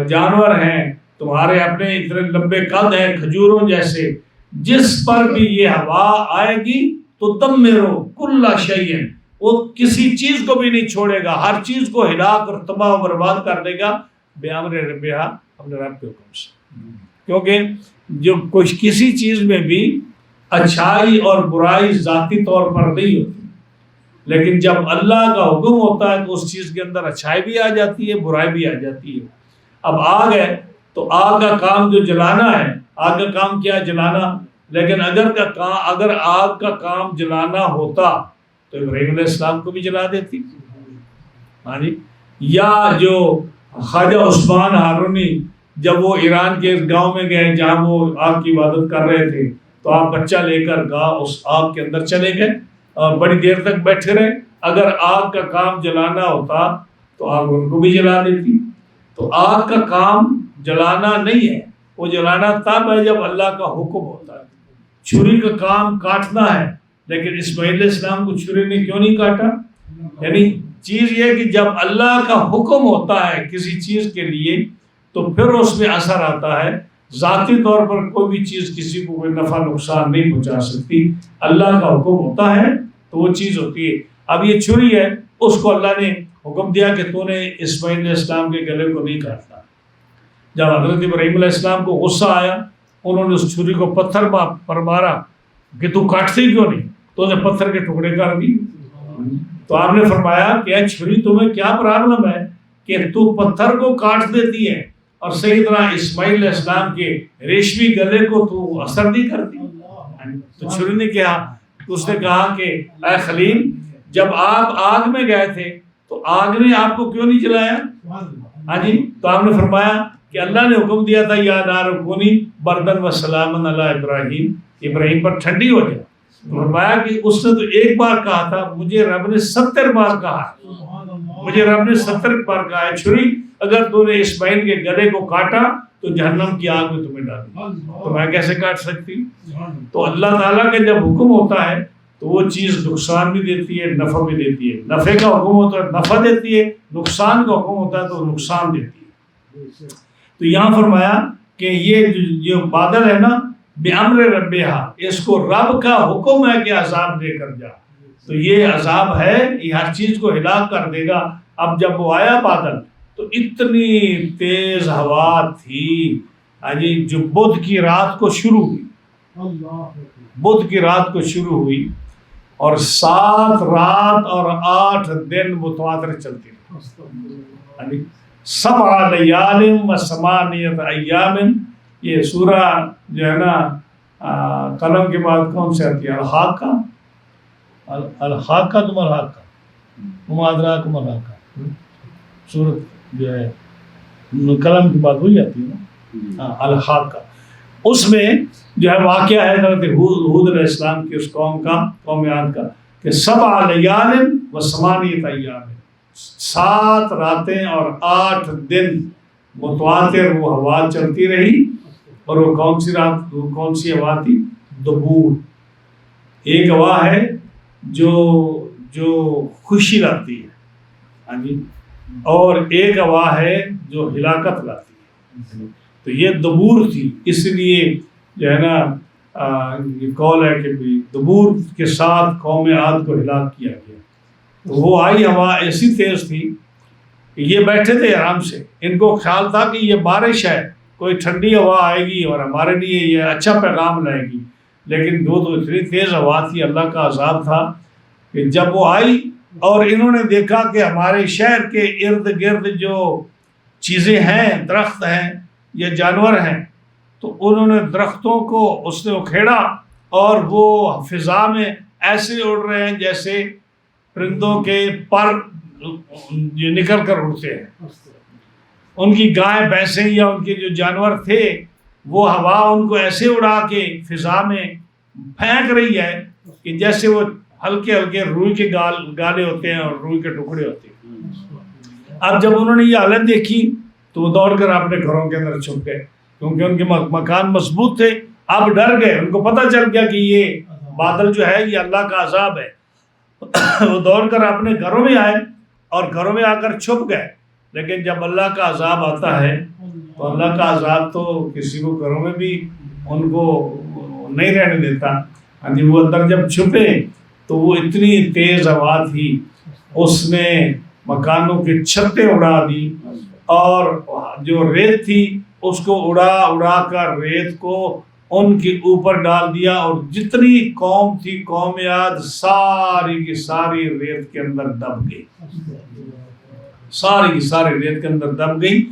جانور ہیں، تمہارے اپنے اتنے لمبے قد ہیں کھجوروں جیسے، جس پر بھی یہ ہوا آئے گی تو تدمر کل شیء، وہ کسی چیز کو بھی نہیں چھوڑے گا، ہر چیز کو ہلاک اور تباہ و برباد کر دے گا بامر ربھا، اپنے رب کے حکم سے. کیونکہ جو کسی چیز میں بھی اچھائی اور برائی ذاتی طور پر نہیں ہوتی، لیکن جب اللہ کا حکم ہوتا ہے تو اس چیز کے اندر اچھائی بھی آ جاتی ہے، برائی بھی آ جاتی ہے. اب آ گئے تو آگ کا کام جو جلانا ہے، آگ کا کام کیا ہے؟ جلانا. لیکن اگر آگ کا کام جلانا ہوتا تو ابراہیم علیہ السلام کو بھی جلا دیتی. ہاں جی. یا جو خواجہ عثمان ہارونی جب وہ ایران کے گاؤں میں گئے جہاں وہ آگ کی عبادت کر رہے تھے، تو آپ بچہ لے کر اس آگ کے اندر چلے گئے اور بڑی دیر تک بیٹھے رہے. اگر آگ کا کام جلانا ہوتا تو آگ ان کو بھی جلا دیتی. تو آگ کا کام جلانا نہیں ہے، وہ جلانا تب ہے جب اللہ کا حکم ہوتا ہے. چھری کا کام کاٹنا ہے، لیکن اسماعیل علیہ السلام کو چھری نے کیوں نہیں کاٹا؟ یعنی چیز یہ کہ جب اللہ کا حکم ہوتا ہے کسی چیز کے لیے تو پھر اس میں اثر آتا ہے. ذاتی طور پر کوئی بھی چیز کسی کو کوئی نفع نقصان نہیں پہنچا سکتی. اللہ کا حکم ہوتا ہے تو وہ چیز ہوتی ہے. اب یہ چھری ہے، اس کو اللہ نے حکم دیا کہ تو نے اسماعیل علیہ السلام کے گلے کو نہیں کاٹنا. جب حضرت ابراہیم علیہ السلام کو غصہ آیا، انہوں نے اس چھری کو پتھر پر مارا کہ تو کاٹتے کیوں نہیں، تو نے پتھر کے ٹکڑے کر دی. تو آپ نے فرمایا کہ اے چھری تمہیں کیا پرابلم ہے کہ تو پتھر کو کاٹ دیتی ہے اور سیدنا اسماعیل علیہ السلام کے ریشمی گلے کو تو اثر نہیں کرتی. تو چھری نے کہا، اس نے کہا کہ اے خلیل، جب آپ آگ میں گئے تھے تو آگ نے آپ کو کیوں نہیں جلایا؟ ہاں جی. تو آپ نے فرمایا کہ اللہ نے حکم دیا تھا یا نار کونی بردن و سلامن علی ابراہیم، ابراہیم پر ٹھنڈی ہو جائے. فرمایا کہ اس نے تو ایک بار کہا تھا، مجھے رب نے 70 بار کہا ہے، مجھے رب نے 70 بار کہا ہے چھری اگر تو نے اسماعیل کے گلے کو کاٹا تو جہنم کی آگ میں تمہیں ڈالوں. تو میں کیسے کاٹ سکتی؟ تو اللہ تعالیٰ کا جب حکم ہوتا ہے تو وہ چیز نقصان بھی دیتی ہے، نفع بھی دیتی ہے. نفع کا حکم ہوتا ہے نفع دیتی ہے، نقصان کا حکم ہوتا ہے تو نقصان دیتی ہے. تو یہاں فرمایا کہ یہ جو بادل ہے نا، بِأَمْرِ رَبِّهَا، اس کو رب کا حکم ہے کہ عذاب دے کر جا. تو یہ عذاب ہے، یہ ہر چیز کو ہلاک کر دے گا. اب جب وہ آیا بادل تو اتنی تیز ہوا تھی جو بدھ کی رات کو شروع ہوئی، بدھ کی رات کو شروع ہوئی اور 7 رات اور 8 دن متواتر چلتی رہی. 7 لیال و 8 ایام. یہ سورہ جو ہے نا قلم کے بعد کون سے آتی ہے؟ الحاقہ. الحاقہ تم الحاقہ وما ادراک ما الحاقہ، سورت جو ہے قلم کے بعد وہی آتی ہے نا، الحاقہ. اس میں جو ہے واقعہ ہے حضرت ہود علیہ السلام کی اس قوم کا، قوم عاد کا، کہ 7 لیال و 8 ایام، 7 راتیں اور 8 دن متواتر وہ ہوا چلتی رہی. اور وہ کون سی رات، وہ کون سی ہوا تھی؟ دبور. ایک ہوا ہے جو خوشی لاتی ہے، ہاں جی، اور ایک ہوا ہے جو ہلاکت لاتی ہے. تو یہ دبور تھی. اس لیے جو ہے نا یہ قول ہے کہ دبور کے ساتھ قوم عاد کو ہلاک کیا گیا. تو وہ آئی ہوا ایسی تیز تھی کہ یہ بیٹھے تھے آرام سے، ان کو خیال تھا کہ یہ بارش ہے، کوئی ٹھنڈی ہوا آئے گی اور ہمارے لیے یہ اچھا پیغام لائے گی. لیکن وہ تو اتنی تیز ہوا تھی، اللہ کا عذاب تھا کہ جب وہ آئی اور انہوں نے دیکھا کہ ہمارے شہر کے ارد گرد جو چیزیں ہیں، درخت ہیں یا جانور ہیں، تو انہوں نے درختوں کو اس نے اکھیڑا اور وہ فضا میں ایسے اڑ رہے ہیں جیسے پرندوں کے پر نکل کر اڑتے ہیں. ان کی گائے بھینسیں یا ان کے جو جانور تھے وہ ہوا ان کو ایسے اڑا کے فضا میں پھینک رہی ہے کہ جیسے وہ ہلکے ہلکے روئی کے گالے ہوتے ہیں اور روئی کے ٹکڑے ہوتے ہیں. اب جب انہوں نے یہ حالت دیکھی تو وہ دوڑ کر اپنے گھروں کے اندر چھپ گئے، کیونکہ ان کے مکان مضبوط تھے. اب ڈر گئے، ان کو پتہ چل گیا کہ یہ بادل جو ہے یہ اللہ کا عذاب ہے. وہ دوڑ کر اپنے گھروں میں آئے اور گھروں میں آ کر چھپ گئے. لیکن جب اللہ کا عذاب آتا ہے تو اللہ کا عذاب تو کسی کو گھروں میں بھی ان کو نہیں رہنے دیتا. وہ اندر جب چھپے تو وہ اتنی تیز ہوا تھی، اس نے مکانوں کی چھتیں اڑا دی اور جو ریت تھی اس کو اڑا کر ریت کو ان کے اوپر ڈال دیا، اور جتنی قوم تھی قوم عاد ساری کی ساری ریت کے اندر دب گئی، ساری کی ساری ریت کے اندر دب گئی.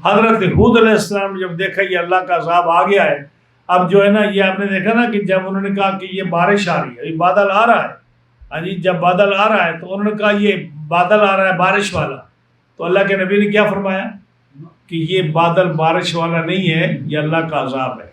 حضرت ہود علیہ السلام نے جب دیکھا یہ اللہ کا عذاب آ گیا ہے، اب جو ہے نا یہ آپ نے دیکھا نا کہ جب انہوں نے کہا کہ یہ بارش آ رہی ہے، یہ بادل آ رہا ہے، ہاں جی جب بادل آ رہا ہے تو انہوں نے کہا یہ بادل آ رہا ہے بارش والا، تو اللہ کے نبی نے کیا فرمایا کہ یہ بادل بارش والا نہیں ہے، یہ اللہ کا عذاب ہے۔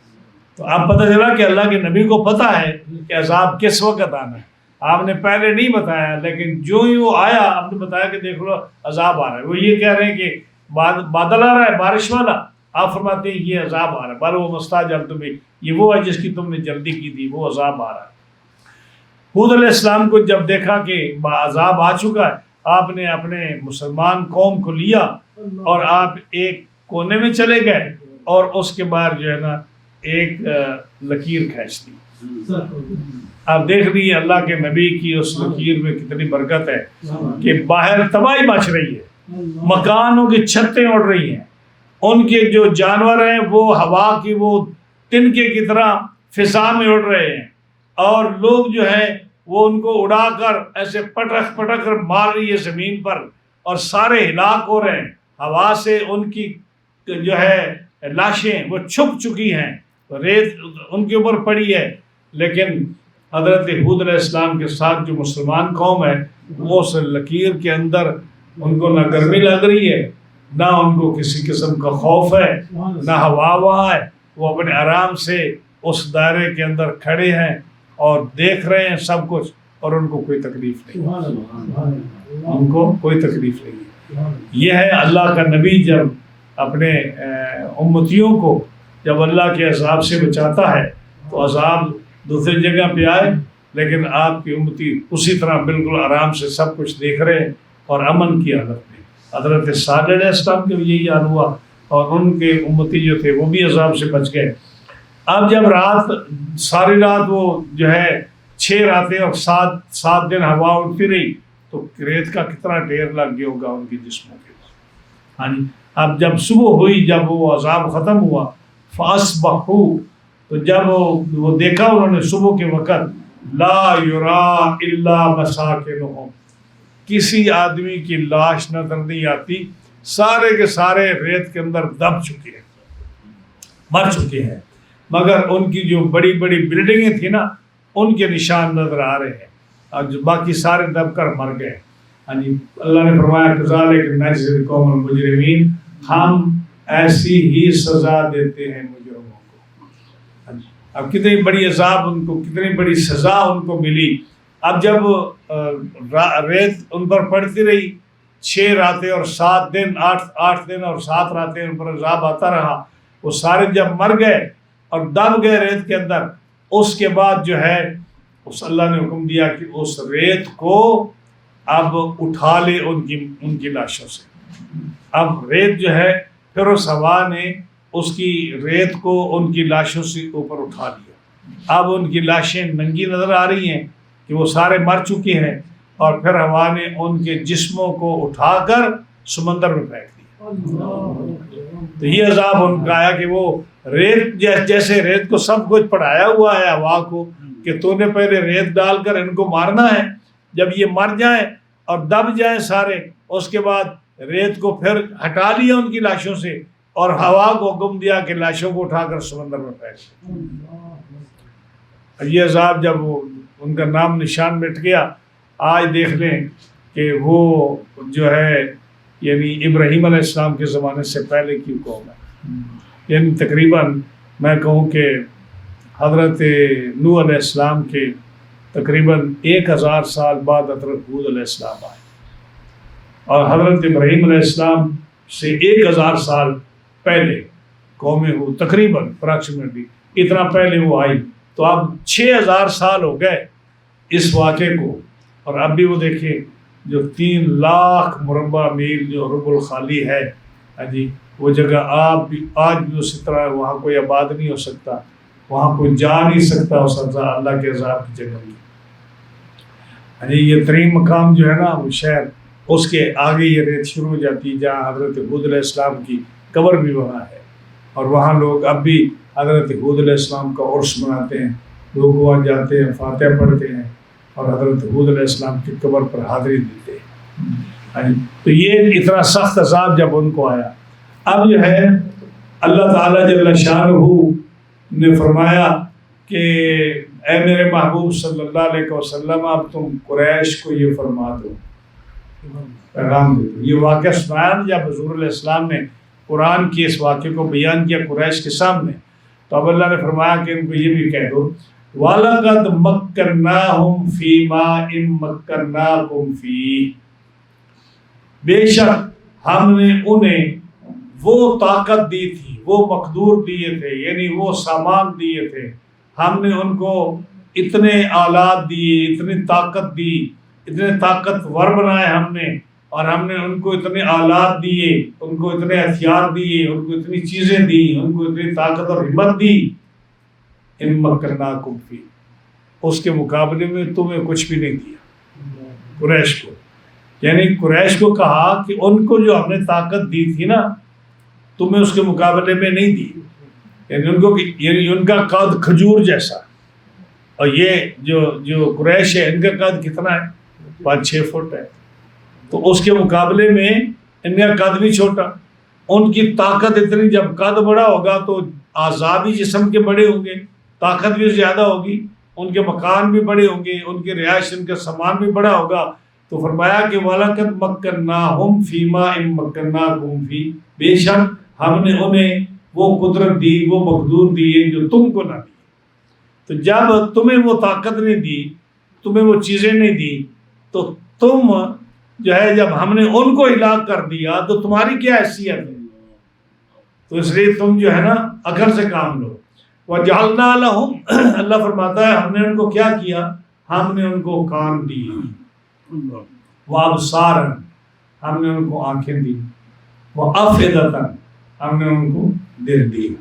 تو اب پتہ چلا کہ اللہ کے نبی کو پتہ ہے کہ عذاب کس وقت آنا ہے، آپ نے پہلے نہیں بتایا، لیکن جو ہی وہ آیا آپ نے بتایا کہ دیکھ لو عذاب آ رہا ہے۔ وہ یہ کہہ رہے ہیں کہ بادل آ رہا ہے بارش والا، آپ فرماتے ہیں یہ عذاب آ رہا ہے، بل وہ مستعجل بھی، یہ وہ ہے جس کی تم نے جلدی کی تھی، وہ عذاب آ رہا ہے۔ ہود علیہ السلام کو جب دیکھا کہ عذاب آ چکا ہے، آپ نے اپنے مسلمان قوم کو لیا اور آپ ایک کونے میں چلے گئے اور اس کے بعد جو ہے نا ایک لکیر کھینچ دی۔ آپ دیکھ رہی ہیں اللہ کے نبی کی اس لکیر میں کتنی برکت ہے کہ باہر تباہی مچ رہی ہے، مکانوں کی چھتیں اڑ رہی ہیں، ان کے جو جانور ہیں وہ ہوا کی وہ تنکے کی طرح فضا میں اڑ رہے ہیں، اور لوگ جو ہیں وہ ان کو اڑا کر ایسے پٹک پٹک کر مار رہی ہے زمین پر، اور سارے ہلاک ہو رہے ہیں۔ ہوا سے ان کی جو ہے لاشیں وہ چھپ چکی ہیں، ریت ان کے اوپر پڑی ہے، لیکن حضرت ہود علیہ السلام کے ساتھ جو مسلمان قوم ہے وہ اس لکیر کے اندر ان کو نہ گرمی لگ رہی ہے، نہ ان کو کسی قسم کا خوف ہے، نہ ہوا وہاں ہے، وہ اپنے آرام سے اس دائرے کے اندر کھڑے ہیں اور دیکھ رہے ہیں سب کچھ، اور ان کو کوئی تکلیف نہیں، ان کو کوئی تکلیف نہیں۔ یہ ہے اللہ کا نبی جب اپنے امتیوں کو جب اللہ کے عذاب سے بچاتا ہے تو عذاب دوسری جگہ پہ آئے، لیکن آپ کی امتی اسی طرح بالکل آرام سے سب کچھ دیکھ رہے ہیں اور امن کی حالت میں۔ حضرت صالح علیہ السلام کے بھی یہی حال ہوا، اور ان کے امتی جو تھے وہ بھی عذاب سے بچ گئے۔ اب جب رات ساری رات وہ جو ہے 6 راتیں اور 7 دن ہوا اڑتی رہی تو ریت کا کتنا ڈھیر لگ گیا ہوگا ان کی جسموں کے۔ ہاں جی اب جب صبح ہوئی، جب وہ عذاب ختم ہوا، فَأَصْبَحُوا، تو جب وہ دیکھا انہوں نے صبح کے وقت، لا یرا الا مساکنہم، کسی آدمی کی لاش نظر نہیں آتی، سارے کے سارے ریت کے اندر دب چکے ہیں، مر چکے ہیں، مگر ان کی جو بڑی بڑی بلڈنگیں تھیں نا ان کے نشان نظر آ رہے ہیں، اور جو باقی سارے دب کر مر گئے۔ ہاں جی اللہ نے فرمایا کذالک نجزی القوم المجرمین، ہم ایسی ہی سزا دیتے ہیں مجرموں کو۔ اب کتنی بڑی عذاب ان کو، کتنی بڑی سزا ان کو ملی۔ اب جب ریت ان پر پڑتی رہی 6 راتیں اور 7 دن، 8 دن اور 7 راتیں ان پر عذاب آتا رہا، وہ سارے جب مر گئے اور دب گئے ریت کے اندر، اس کے بعد جو ہے اس اللہ نے حکم دیا کہ اس ریت کو اب اٹھا لے ان کی لاشوں سے۔ اب ریت جو ہے پھر اس ہوا نے اس کی ریت کو ان کی لاشوں سے اوپر اٹھا لیا۔ اب ان کی لاشیں ننگی نظر آ رہی ہیں کہ وہ سارے مر چکے ہیں، اور پھر ہوا نے ان کے جسموں کو اٹھا کر سمندر میں پھینک دیا۔ تو یہ عذاب ان کا آیا کہ وہ ریت جیسے ریت کو سب کچھ پڑھایا ہوا ہے ہوا کو کہ تو نے پہلے ریت ڈال کر ان کو مارنا ہے، جب یہ مر جائیں اور دب جائیں سارے، اس کے بعد ریت کو پھر ہٹا لیا ان کی لاشوں سے، اور ہوا کو حکم دیا کہ لاشوں کو اٹھا کر سمندر میں پھینک دیا۔ یہ عذاب جب ان کا نام نشان مٹ گیا، آج دیکھ لیں کہ وہ جو ہے یعنی ابراہیم علیہ السلام کے زمانے سے پہلے کی قوم ہے، یعنی تقریباً میں کہوں کہ حضرت نوح علیہ السلام کے تقریباً 1000 سال بعد حضرت ہود علیہ السلام آئے، اور حضرت ابراہیم علیہ السلام سے 1000 سال پہلے قوم ہود تقریباً اپراکسیمیٹلی اتنا پہلے وہ آئی، تو اب 6000 سال ہو گئے اس واقعے کو، اور اب بھی وہ دیکھیں جو 3 لاکھ مربع میل جو رب الخالی ہے، جی وہ جگہ آج بھی اسی طرح ہے، وہاں کوئی آباد نہیں ہو سکتا، وہاں کوئی جا نہیں سکتا اس اللہ کے عذاب کی جگہ میں۔ یہ ترین مقام جو ہے نا وہ شہر، اس کے آگے یہ ریت شروع ہو جاتی ہے جہاں حضرت ہود علیہ السلام کی قبر بھی وہاں ہے، اور وہاں لوگ اب بھی حضرت ہود علیہ السلام کا عرس مناتے ہیں، لوگ وہاں جاتے ہیں، فاتحہ پڑھتے ہیں اور حضرت ہود علیہ السلام کی قبر پر حاضری دیتے ہیں۔ تو یہ اتنا سخت عذاب جب ان کو آیا، اب جو ہے اللہ تعالیٰ جل شانہ نے فرمایا کہ اے میرے محبوب صلی اللہ علیہ وسلم اب تم قریش کو یہ فرما دو، پیغام دے دو۔ یہ واقعہ سنایا جب حضور علیہ السلام نے قرآن کی اس واقعے کو بیان کیا قریش کے سامنے، تو اب اللہ نے فرمایا کہ ان کو یہ بھی کہہ دو وَلَقَدْ مَكَّنَّاهُمْ فِي مَا إِن مَكَّنَّاكُمْ فِيهِ، بے شک ہم نے انہیں وہ طاقت دی تھی، وہ مقدور دیے تھے، یعنی وہ سامان دیے تھے، ہم نے ان کو اتنے آلات دیے، اتنی طاقت دی، اتنے طاقتور بنائے ہم نے، اور ہم نے ان کو اتنے آلات دیے، ان کو اتنے ہتھیار دیے، ان کو اتنی چیزیں دی، ان کو اتنی طاقت اور ہمت دی، ان مکناکم فی، اس کے مقابلے میں تمہیں کچھ بھی نہیں دیا قریش کو۔ یعنی قریش کو کہا کہ ان کو جو ہم نے طاقت دی تھی نا تمہیں اس کے مقابلے میں نہیں دی، یعنی ان کو یعنی ان کا قد کھجور جیسا، اور یہ جو قریش ہے ان کا قد کتنا ہے 5-6 فٹ ہے، تو اس کے مقابلے میں ان کا قد بھی چھوٹا، ان کی طاقت اتنی، جب قد بڑا ہوگا تو اعضاء بھی جسم کے بڑے ہوں گے، طاقت بھی زیادہ ہوگی، ان کے مکان بھی بڑے ہوں گے، ان کی رہائش، ان کا سامان بھی بڑا ہوگا، تو فرمایا کہ وَلَقَدْ مَكَّنَّاهُمْ فِي مَا إِن مَكَّنَّاكُمْ فِيهِ، بے شک ہم نے انہیں وہ قدرت دی، وہ مقدور دیے جو تم کو نہ دی۔ تو جب تمہیں وہ طاقت نہیں دی، تمہیں وہ چیزیں نہیں دی، تو تم جو ہے جب ہم نے ان کو ہلاک کر دیا تو تمہاری کیا حیثیت ہے؟ تو اس لیے تم جو ہے نا عقل سے کام لو۔ وَجَعَلْنَا لَهُمْ، اللہ فرماتا ہے ہم نے ان کو کیا کیا، ہم نے ان کو کان دیے، وَأَبْصَارًا، ہم نے ان کو آنکھیں دی، وَأَفْئِدَةً، ہم نے ان کو دل دیا۔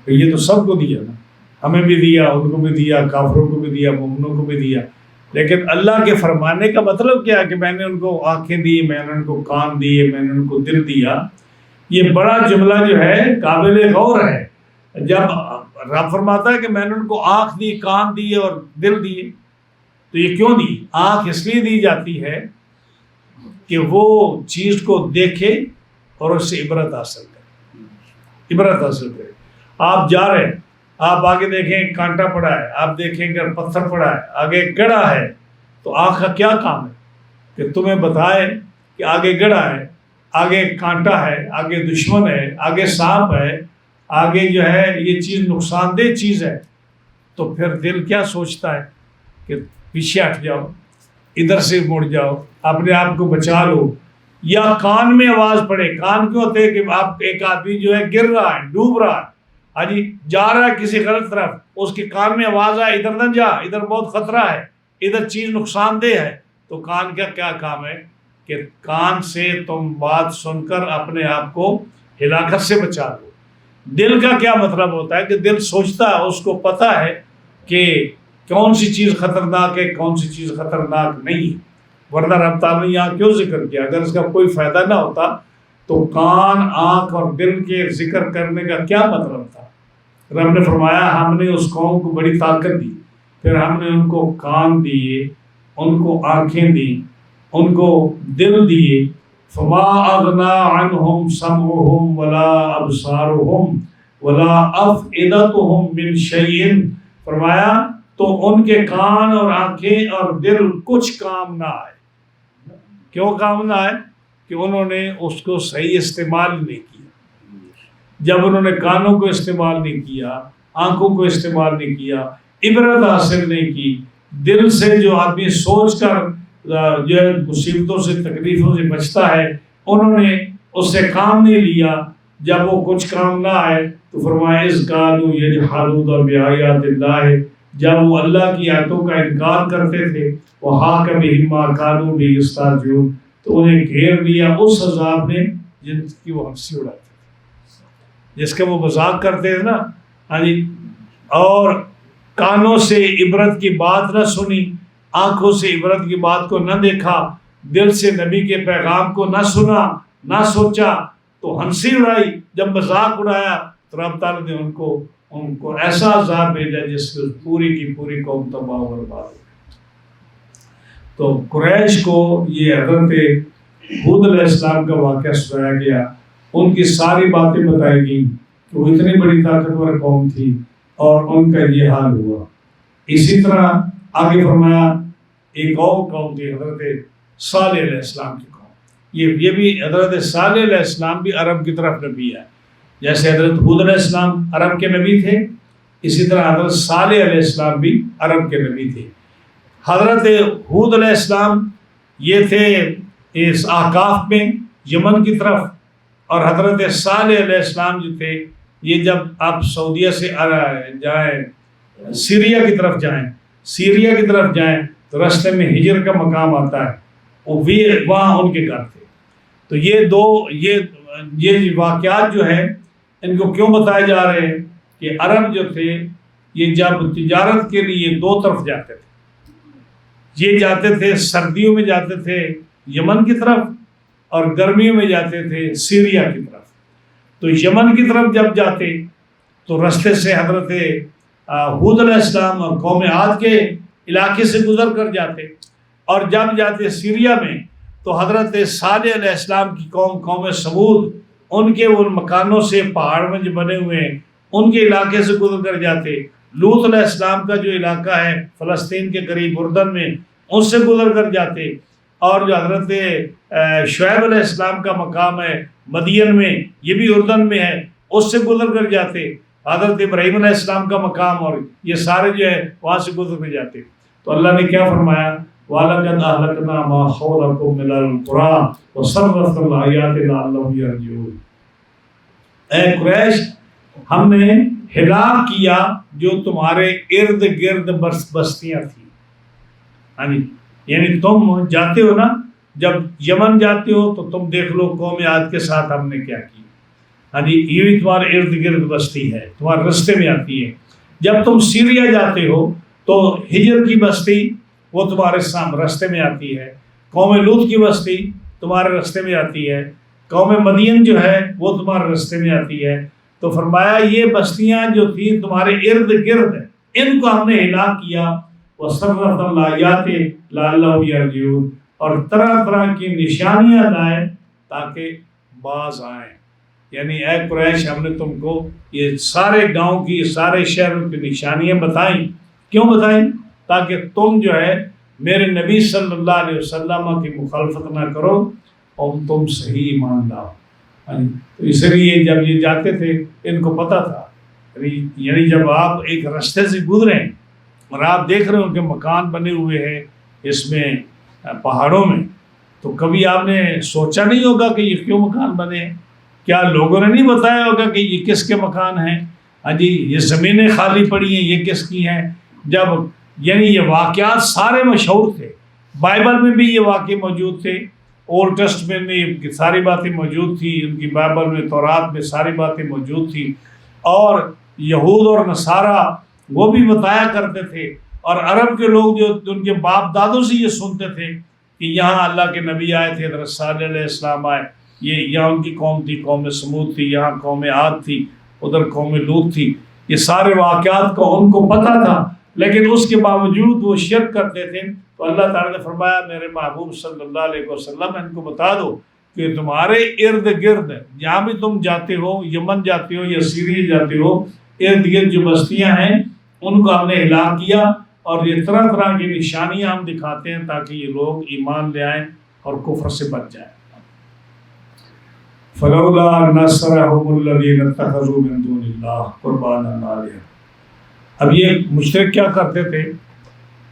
یہ تو سب کو دیا نا، ہمیں بھی دیا، ان کو بھی دیا، کافروں کو بھی دیا، مومنوں کو بھی دیا، لیکن اللہ کے فرمانے کا مطلب کیا کہ میں نے ان کو آنکھیں دی، میں نے ان کو کان دیے، میں نے ان کو دل دیا۔ یہ بڑا جملہ جو ہے قابل غور ہے۔ جب رب فرماتا ہے کہ میں نے ان کو آنکھ دی، کان دیے اور دل دیے، تو یہ کیوں دی؟ آنکھ اس لیے دی جاتی ہے کہ وہ چیز کو دیکھے اور اس سے عبرت حاصل کرے، عبرت حاصل کرے۔ آپ جا رہے ہیں، آپ آگے دیکھیں کانٹا پڑا ہے، آپ دیکھیں کہ پتھر پڑا ہے، آگے گڑھا ہے، تو آنکھ کا کیا کام ہے کہ تمہیں بتائے کہ آگے گڑھا ہے، آگے کانٹا ہے، آگے دشمن ہے، آگے سانپ ہے، آگے جو ہے یہ چیز نقصان دہ چیز ہے۔ تو پھر دل کیا سوچتا ہے کہ پیچھے ہٹ جاؤ، ادھر سے مڑ جاؤ، اپنے آپ کو بچا لو۔ یا کان میں آواز پڑے، کان کیوں ہوتے ہیں کہ آپ ایک آدمی جو ہے گر رہا ہے، ڈوب رہا ہے، ہاں جی جا رہا ہے کسی غلط طرف، اس کے کان میں آواز آئے ادھر نہ جا، ادھر بہت خطرہ ہے، ادھر چیز نقصان دہ ہے، تو کان کا کیا کام ہے کہ کان سے تم بات سن کر اپنے آپ کو ہلاکت سے بچا لو۔ دل کا کیا مطلب ہوتا ہے کہ دل سوچتا ہے، اس کو پتہ ہے کہ کون سی چیز خطرناک ہے، کون سی چیز خطرناک نہیں ہے۔ ورنہ رب تعالیٰ نے یہاں کیوں ذکر کیا؟ اگر اس کا کوئی فائدہ نہ ہوتا تو کان، آنکھ اور دل کے ذکر کرنے کا کیا مطلب تھا؟ رب نے فرمایا ہم نے اس قوم کو بڑی طاقت دی، پھر ہم نے ان کو کان دیے، ان کو آنکھیں دی، ان کو دل دیے۔ فما اغنا عنہم سمعہم ولا ابصارہم ولا افئدتہم من شیء، فرمایا تو ان کے کان اور آنکھیں اور دل کچھ کام نہ آئے۔ کیوں کام نہ آئے؟ کہ انہوں نے اس کو صحیح استعمال نہیں کیا۔ جب انہوں نے کانوں کو استعمال نہیں کیا، آنکھوں کو استعمال نہیں کیا، عبرت حاصل نہیں کی، دل سے جو آدمی سوچ کر جو ہے مصیبتوں سے، تکلیفوں سے بچتا ہے، انہوں نے اس سے کام نہیں لیا۔ جب وہ کچھ کام نہ آئے تو فرمایا اذ قالوا یجحدون بآیات اللہ، جب وہ اللہ کی آیتوں کا انکار کرتے تھے، وحاق بہم ما کانوا بہ یستہزئون، تو انہیں گھیر لیا اس عذاب نے جن کی وہ ہنسی اڑاتے تھے، جس کا وہ مذاق کرتے تھے نا، ہاں جی، اور کانوں سے عبرت کی بات نہ سنی، آنکھوں سے عبرت کی بات کو نہ دیکھا، دل سے نبی کے پیغام کو نہ سنا، نہ سوچا، تو ہنسی اڑائی۔ جب مذاق اڑایا تو رب تعالیٰ نے ان کو ایسا عذاب بھیجا جس سے پوری کی پوری قوم تباہ و برباد ہو گئی۔ تو قریش کو یہ حضرت ہود علیہ السلام کا واقعہ سنایا گیا، ان کی ساری باتیں بتائی گئیں کہ وہ اتنی بڑی طاقتور قوم تھی اور ان کا یہ حال ہوا۔ اسی طرح آگے فرمایا ایک اور قوم تھی حضرت صالح علیہ السلام کی قوم، یہ بھی حضرت صالح علیہ السلام بھی عرب کی طرف نبی ہے، جیسے حضرت ہود علیہ السلام عرب کے نبی تھے، اسی طرح حضرت صالح علیہ السلام بھی عرب کے نبی تھے۔ حضرت ہود علیہ السلام یہ تھے اس احقاف میں یمن کی طرف، اور حضرت صالح علیہ السلام جو تھے یہ جب آپ سعودیہ سے جائیں سیریا کی طرف جائیں تو راستے میں ہجر کا مقام آتا ہے، وہاں ان کے گھر تھے۔ تو یہ واقعات جو ہے ان کو کیوں بتائے جا رہے ہیں کہ عرب جو تھے یہ جب تجارت کے لیے دو طرف جاتے تھے، یہ جاتے تھے سردیوں میں جاتے تھے یمن کی طرف اور گرمیوں میں جاتے تھے سیریا کی طرف۔ تو یمن کی طرف جب جاتے تو راستے سے حضرت ہود علیہ السلام اور قوم عاد کے علاقے سے گزر کر جاتے، اور جب جاتے سیریا میں تو حضرت صالح علیہ السلام کی قوم سمود ان کے ان مکانوں سے پہاڑ میں جو بنے ہوئے ہیں ان کے علاقے سے گزر کر جاتے، لوط علیہ السلام کا جو علاقہ ہے فلسطین کے قریب اردن میں اس سے گزر کر جاتے، اور جو حضرت شعیب علیہ السلام کا مقام ہے مدین میں یہ بھی اردن میں ہے اس سے گزر کر جاتے، حضرت ابراہیم علیہ السلام کا مقام اور یہ سارے جو ہے وہاں سے گزر کر جاتے۔ تو اللہ نے کیا فرمایا، وَلَقَدْ أَهْلَكْنَا مَا حَوْلَكُم مِّنَ الْقُرَىٰ وَصَرَّفْنَا الْآيَاتِ لَعَلَّهُمْ يَرْجِعُونَ۔ اے قریش، ہم نے ہلاک کیا جو تمہارے ارد گرد بستیاں تھیں۔ ہاں جی، یعنی تم جاتے ہو نا، جب یمن جاتے ہو تو تم دیکھ لو قوم عاد کے ساتھ ہم نے کیا کیا۔ ہاں جی، یہ بھی تمہارے ارد گرد بستی ہے، تمہارے رستے میں آتی ہے۔ جب تم سیریا جاتے ہو تو ہجر کی بستی وہ تمہارے رستے میں آتی ہے، قوم لوط کی بستی تمہارے رستے میں آتی ہے، قوم مدین جو ہے وہ تمہارے رستے میں آتی ہے۔ تو فرمایا یہ بستیاں جو تھیں تمہارے ارد گرد ان کو ہم نے ہلاک کیا، وَصَرَّفْنَا الْآيَاتِ لَعَلَّهُمْ يَرْجِعُونَ، اور طرح طرح کی نشانیاں لائیں تاکہ باز آئیں۔ یعنی اے قریش، ہم نے تم کو یہ سارے گاؤں کی سارے شہروں کی نشانیاں بتائیں۔ کیوں بتائیں؟ تاکہ تم جو ہے میرے نبی صلی اللہ علیہ وسلم کی مخالفت نہ کرو اور تم صحیح ایمان لاؤ۔ تو اس لیے جب یہ جاتے تھے ان کو پتہ تھا، یعنی جب آپ ایک راستے سے گزریں اور آپ دیکھ رہے ہو کہ مکان بنے ہوئے ہیں اس میں پہاڑوں میں، تو کبھی آپ نے سوچا نہیں ہوگا کہ یہ کیوں مکان بنے ہیں؟ کیا لوگوں نے نہیں بتایا ہوگا کہ یہ کس کے مکان ہیں؟ ہاں جی، یہ زمینیں خالی پڑی ہیں یہ کس کی ہیں؟ جب یعنی یہ واقعات سارے مشہور تھے، بائبل میں بھی یہ واقعے موجود تھے، اولڈ ٹیسٹمنٹ میں یہ ساری باتیں موجود تھی، ان کی بائبل میں تورات میں ساری باتیں موجود تھی، اور یہود اور نصارہ وہ بھی بتایا کرتے تھے، اور عرب کے لوگ جو ان کے باپ دادوں سے یہ سنتے تھے کہ یہاں اللہ کے نبی آئے تھے، حضرت صالح علیہ السلام آئے، یہ یہاں ان کی قوم تھی، قوم سمود تھی، یہاں قوم عاد تھی، ادھر قوم لوط تھی، یہ سارے واقعات کو ان کو پتہ تھا، لیکن اس کے باوجود وہ شرک کرتے تھے۔ تو اللہ تعالیٰ نے فرمایا میرے محبوب صلی اللہ علیہ وسلم ان کو بتا دو کہ تمہارے ارد گرد جہاں بھی تم جاتے ہو، یمن جاتے ہو یا سیریا جاتے ہو، ارد گرد جو بستیاں ہیں ان کو ہم نے ہلاک کیا، اور یہ طرح طرح کی نشانیاں ہم دکھاتے ہیں تاکہ یہ لوگ ایمان لے آئیں اور کفر سے بچ جائیں۔ فَلَوْلَا نَصَرَهُمُ الَّذِينَ اتَّخَذُوا مِن دُونِ اللَّهِ قُرْبَانًا آلِهَةً۔ اب یہ مشرک کیا کرتے تھے،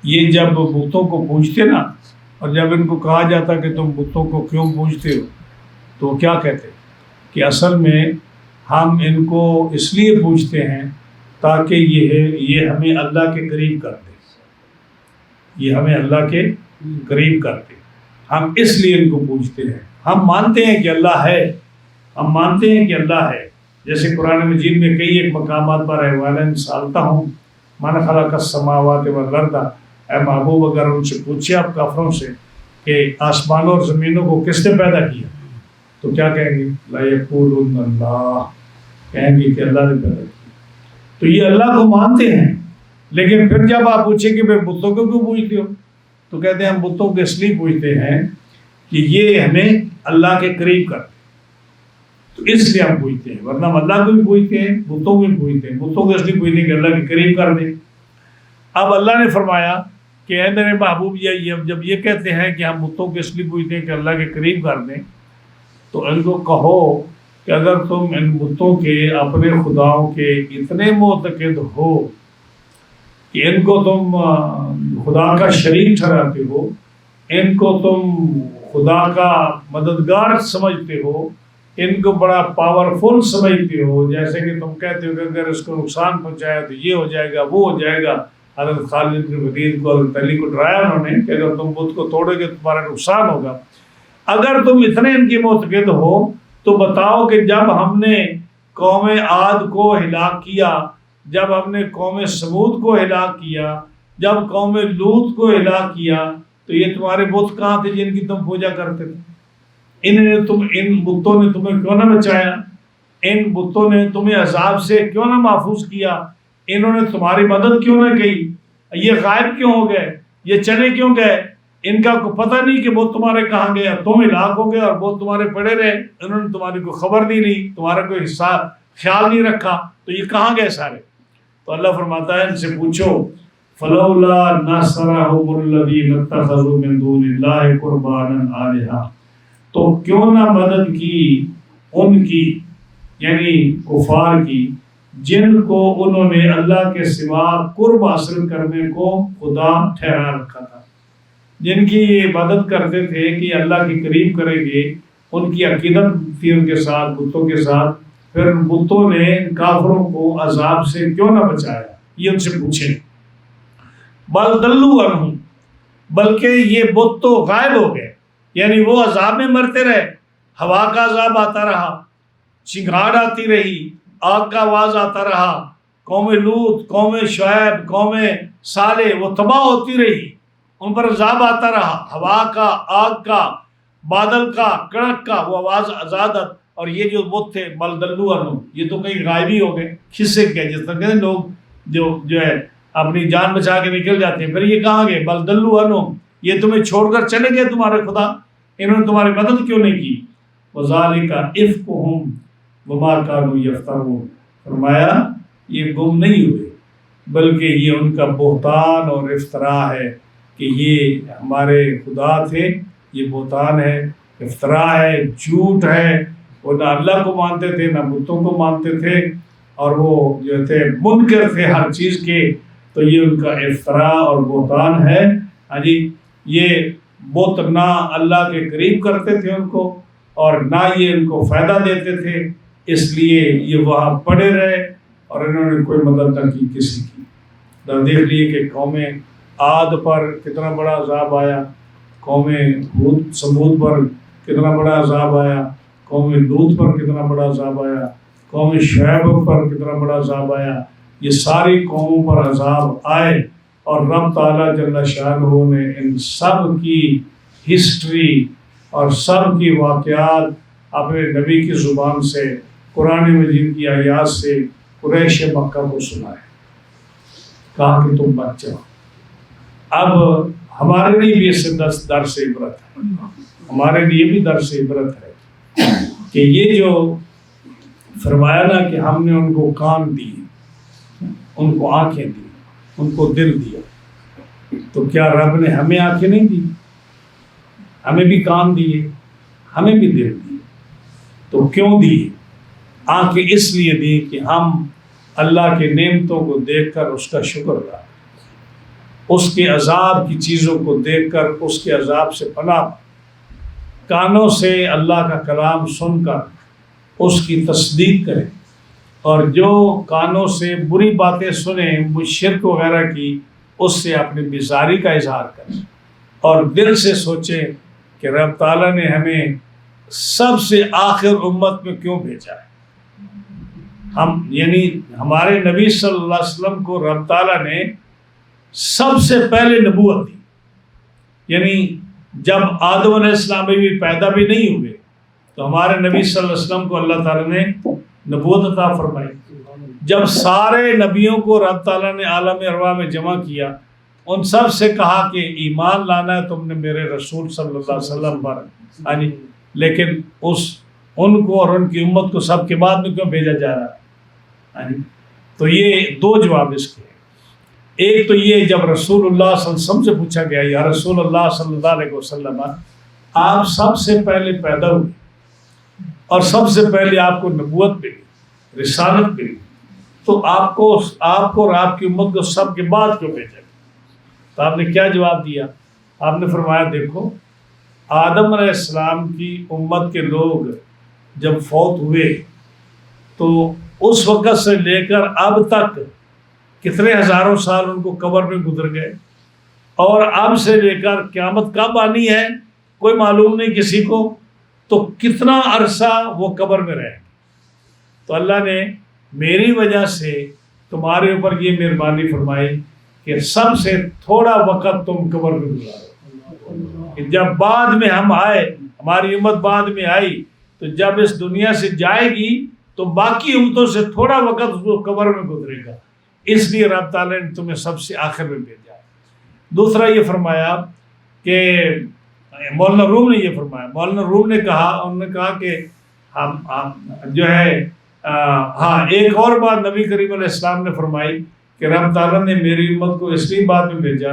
یہ جب بتوں کو پوجتے نا، اور جب ان کو کہا جاتا کہ تم بتوں کو کیوں پوجتے ہو، تو وہ کیا کہتے کہ اصل میں ہم ان کو اس لیے پوجتے ہیں تاکہ یہ ہمیں اللہ کے قریب کر دے، یہ ہمیں اللہ کے قریب کر دے، ہم اس لیے ان کو پوجتے ہیں۔ ہم مانتے ہیں کہ اللہ ہے، ہم مانتے ہیں کہ اللہ ہے، جیسے قرآن مجید میں کئی ایک مقامات پر ہے، وَلَئِن سَأَلْتَهُم مَّنْ خَلَقَ السَّمَاوَاتِ وَالْأَرْضَ، اے محبوب اگر ان سے پوچھے آپ کافروں سے کہ آسمانوں اور زمینوں کو کس نے پیدا کیا، تو کیا کہیں گے؟ لَيَقُولُنَّ اللَّهُ، کہیں گے کہ اللہ نے پیدا کیا۔ تو یہ اللہ کو مانتے ہیں، لیکن پھر جب آپ پوچھیں کہ پھر بتوں کو کیوں پوجتے ہو، تو کہتے ہیں ہم بتوں کو اس لیے پوجتے ہیں کہ یہ ہمیں اللہ کے قریب کرتے، تو اس لیے ہم پوچھتے ہیں، ورنہ ہم اللہ کو بھی پوچھتے ہیں، بتوں کو بھی پوچھتے ہیں، بتوں کو اس لیے پوچھتے ہیں کہ اللہ کے قریب کر دیں۔ اب اللہ نے فرمایا کہ اے میرے محبوب، یہ جب یہ کہتے ہیں کہ ہم بتوں کو اس لیے پوچھتے ہیں کہ اللہ کے قریب کر دیں، تو ان کو کہو کہ اگر تم ان بتوں کے اپنے خداؤں کے اتنے معتقد ہو کہ ان کو تم خدا کا شریک ٹھہراتے ہو، ان کو تم خدا کا مددگار سمجھتے ہو، ان کو بڑا پاورفل سمجھتے ہو، جیسے کہ تم کہتے ہو کہ اگر اس کو نقصان پہنچایا تو یہ ہو جائے گا، وہ ہو جائے گا۔ حضرت خالد بن ولید کو، حضرت علی کو ڈرایا انہوں نے کہ اگر تم بت کو توڑو گے تو تمہارا نقصان ہوگا۔ اگر تم اتنے ان کی معتقد ہو تو بتاؤ کہ جب ہم نے قوم عاد کو ہلاک کیا، جب ہم نے قوم سمود کو ہلاک کیا، جب قوم لوط کو ہلاک کیا، تو یہ تمہارے بت کہاں تھے جن کی تم پوجا کرتے تھے؟ ان بتوں نے تمہیں کیوں نہ بچایا؟ ان بتوں نے تمہیں عذاب سے کیوں نہ محفوظ کیا؟ انہوں نے تمہاری مدد کیوں نہ کی؟ یہ غائب کیوں ہو گئے؟ یہ چلے کیوں گئے؟ ان کا کوئی پتہ نہیں کہ وہ تمہارے کہاں گئے، تم ہلاک ہو گئے اور وہ تمہارے پڑے رہے، انہوں نے تمہاری کوئی خبر نہیں لی، تمہارا کوئی حصہ خیال نہیں رکھا، تو یہ کہاں گئے سارے؟ تو اللہ فرماتا ہے ان سے پوچھو فلولا نصرهم الذين اتخذوا من دون الله قربانا آلهة، تو کیوں نہ مدد کی ان کی، یعنی کفار کی، جن کو انہوں نے اللہ کے سوا قرب حاصل کرنے کو خدا ٹھہرا رکھا تھا، جن کی یہ مدد کرتے تھے کہ اللہ کے قریب کریں گے، ان کی عقیدت تھی ان کے ساتھ، بتوں کے ساتھ، پھر بتوں نے کافروں کو عذاب سے کیوں نہ بچایا؟ یہ ان سے پوچھیں۔ بل ضلوا عنہم، بلکہ یہ بت تو غائب ہو گئے، یعنی وہ عذاب میں مرتے رہے، ہوا کا عذاب آتا رہا، چنگاڑ آتی رہی، آگ کا آواز آتا رہا، قوم لوط، قوم شعیب، قوم صالح وہ تباہ ہوتی رہی، ان پر عذاب آتا رہا، ہوا کا، آگ کا، بادل کا، کڑک کا وہ آواز عذابت۔ اور یہ جو بت تھے بل ضلوا عنہم، یہ تو کہیں غائب ہی ہو گئے، کھسک گئے، جس طرح کہتے ہیں لوگ جو ہے اپنی جان بچا کے نکل جاتے ہیں، پھر یہ کہاں گئے؟ بل ضلوا عنہم، یہ تمہیں چھوڑ کر چلے گئے تمہارے خدا، انہوں نے تمہاری مدد کیوں نہیں کی؟ وذالک افکہم وما کانوا یفترون، فرمایا یہ گم نہیں ہوئے بلکہ یہ ان کا بہتان اور افطرا ہے کہ یہ ہمارے خدا تھے، یہ بہتان ہے، افطرا ہے، جھوٹ ہے، وہ نہ اللہ کو مانتے تھے نہ بتوں کو مانتے تھے، اور وہ جو تھے منکر تھے ہر چیز کے، تو یہ ان کا افطرا اور بہتان ہے۔ ہاں جی، یہ بت نہ اللہ کے قریب کرتے تھے ان کو، اور نہ یہ ان کو فائدہ دیتے تھے، اس لیے یہ وہاں پڑے رہے اور انہوں نے کوئی مدد نہ کی کسی کی۔ تو دیکھ لیے کہ قوم عاد پر کتنا بڑا عذاب آیا، قوم ہود سمود پر کتنا بڑا عذاب آیا، قوم لوط پر کتنا بڑا عذاب آیا، قوم شعیب پر کتنا بڑا عذاب آیا، یہ ساری قوموں پر عذاب آئے، اور رب تعالیٰ جل شانہ نے ان سب کی ہسٹری اور سب کی واقعات اپنے نبی کی زبان سے، قرآن مجید کی آیات سے قریش مکہ کو سنائے، کہا کہ تم بچ جاؤ۔ اب ہمارے لیے بھی اس سے درس عبرت ہے، ہمارے لیے بھی درس عبرت ہے کہ یہ جو فرمایا نا کہ ہم نے ان کو کان دیے، ان کو آنکھیں دی، ان کو دل دیا، تو کیا رب نے ہمیں آنکھیں نہیں دی؟ ہمیں بھی کان دیے، ہمیں بھی دل دیے، تو کیوں دیے؟ آنکھیں اس لیے دی کہ ہم اللہ کے نعمتوں کو دیکھ کر اس کا شکر ادا کریں، اس کے عذاب کی چیزوں کو دیکھ کر اس کے عذاب سے پناہ، کانوں سے اللہ کا کلام سن کر اس کی تصدیق کریں، اور جو کانوں سے بری باتیں سنیں شرک وغیرہ کی، اس سے اپنی بیزاری کا اظہار کریں، اور دل سے سوچیں کہ رب تعالیٰ نے ہمیں سب سے آخر امت میں کیوں بھیجا ہے۔ ہم یعنی ہمارے نبی صلی اللہ علیہ وسلم کو رب تعالیٰ نے سب سے پہلے نبوت دی، یعنی جب آدم علیہ السلام بھی پیدا بھی نہیں ہوئے تو ہمارے نبی صلی اللہ علیہ وسلم کو اللہ تعالیٰ نے نبوت عطا فرمائی۔ جب سارے نبیوں کو رب تعالیٰ نے عالم ارواح میں جمع کیا، ان سب سے کہا کہ ایمان لانا ہے تم نے میرے رسول صلی اللہ علیہ وسلم پر، لیکن اس ان کو اور ان کی امت کو سب کے بعد میں کیوں بھیجا جا رہا ہے؟ تو یہ دو جواب اس کے ہیں۔ ایک تو یہ جب رسول اللہ صلی اللہ علیہ وسلم سے پوچھا گیا یا رسول اللہ صلی اللہ علیہ وسلم آپ سب سے پہلے پیدا ہوئے اور سب سے پہلے آپ کو نبوت ملی، رسالت ملی، تو آپ کو اور آپ کی امت کو سب کے بعد کیوں بھیجا گیا؟ تو آپ نے کیا جواب دیا؟ آپ نے فرمایا دیکھو آدم علیہ السلام کی امت کے لوگ جب فوت ہوئے تو اس وقت سے لے کر اب تک کتنے ہزاروں سال ان کو قبر میں گزر گئے، اور اب سے لے کر قیامت کب آنی ہے کوئی معلوم نہیں کسی کو، تو کتنا عرصہ وہ قبر میں رہیں گے۔ تو اللہ نے میری وجہ سے تمہارے اوپر یہ مہربانی فرمائی کہ سب سے تھوڑا وقت تم قبر میں گزارو۔ جب بعد میں ہم آئے، ہماری امت بعد میں آئی، تو جب اس دنیا سے جائے گی تو باقی امتوں سے تھوڑا وقت اس کو قبر میں گزرے گا، اس لیے رب تعالیٰ نے تمہیں سب سے آخر میں بھیجا۔ دوسرا یہ فرمایا کہ مولانا روم نے یہ فرمایا، مولانا روم نے کہا، انہوں نے کہا کہ ہم جو ہے ہاں ایک اور بات نبی کریم علیہ السلام نے فرمائی کہ رب تعالیٰ نے میری امت کو اس لیے بعد میں بھیجا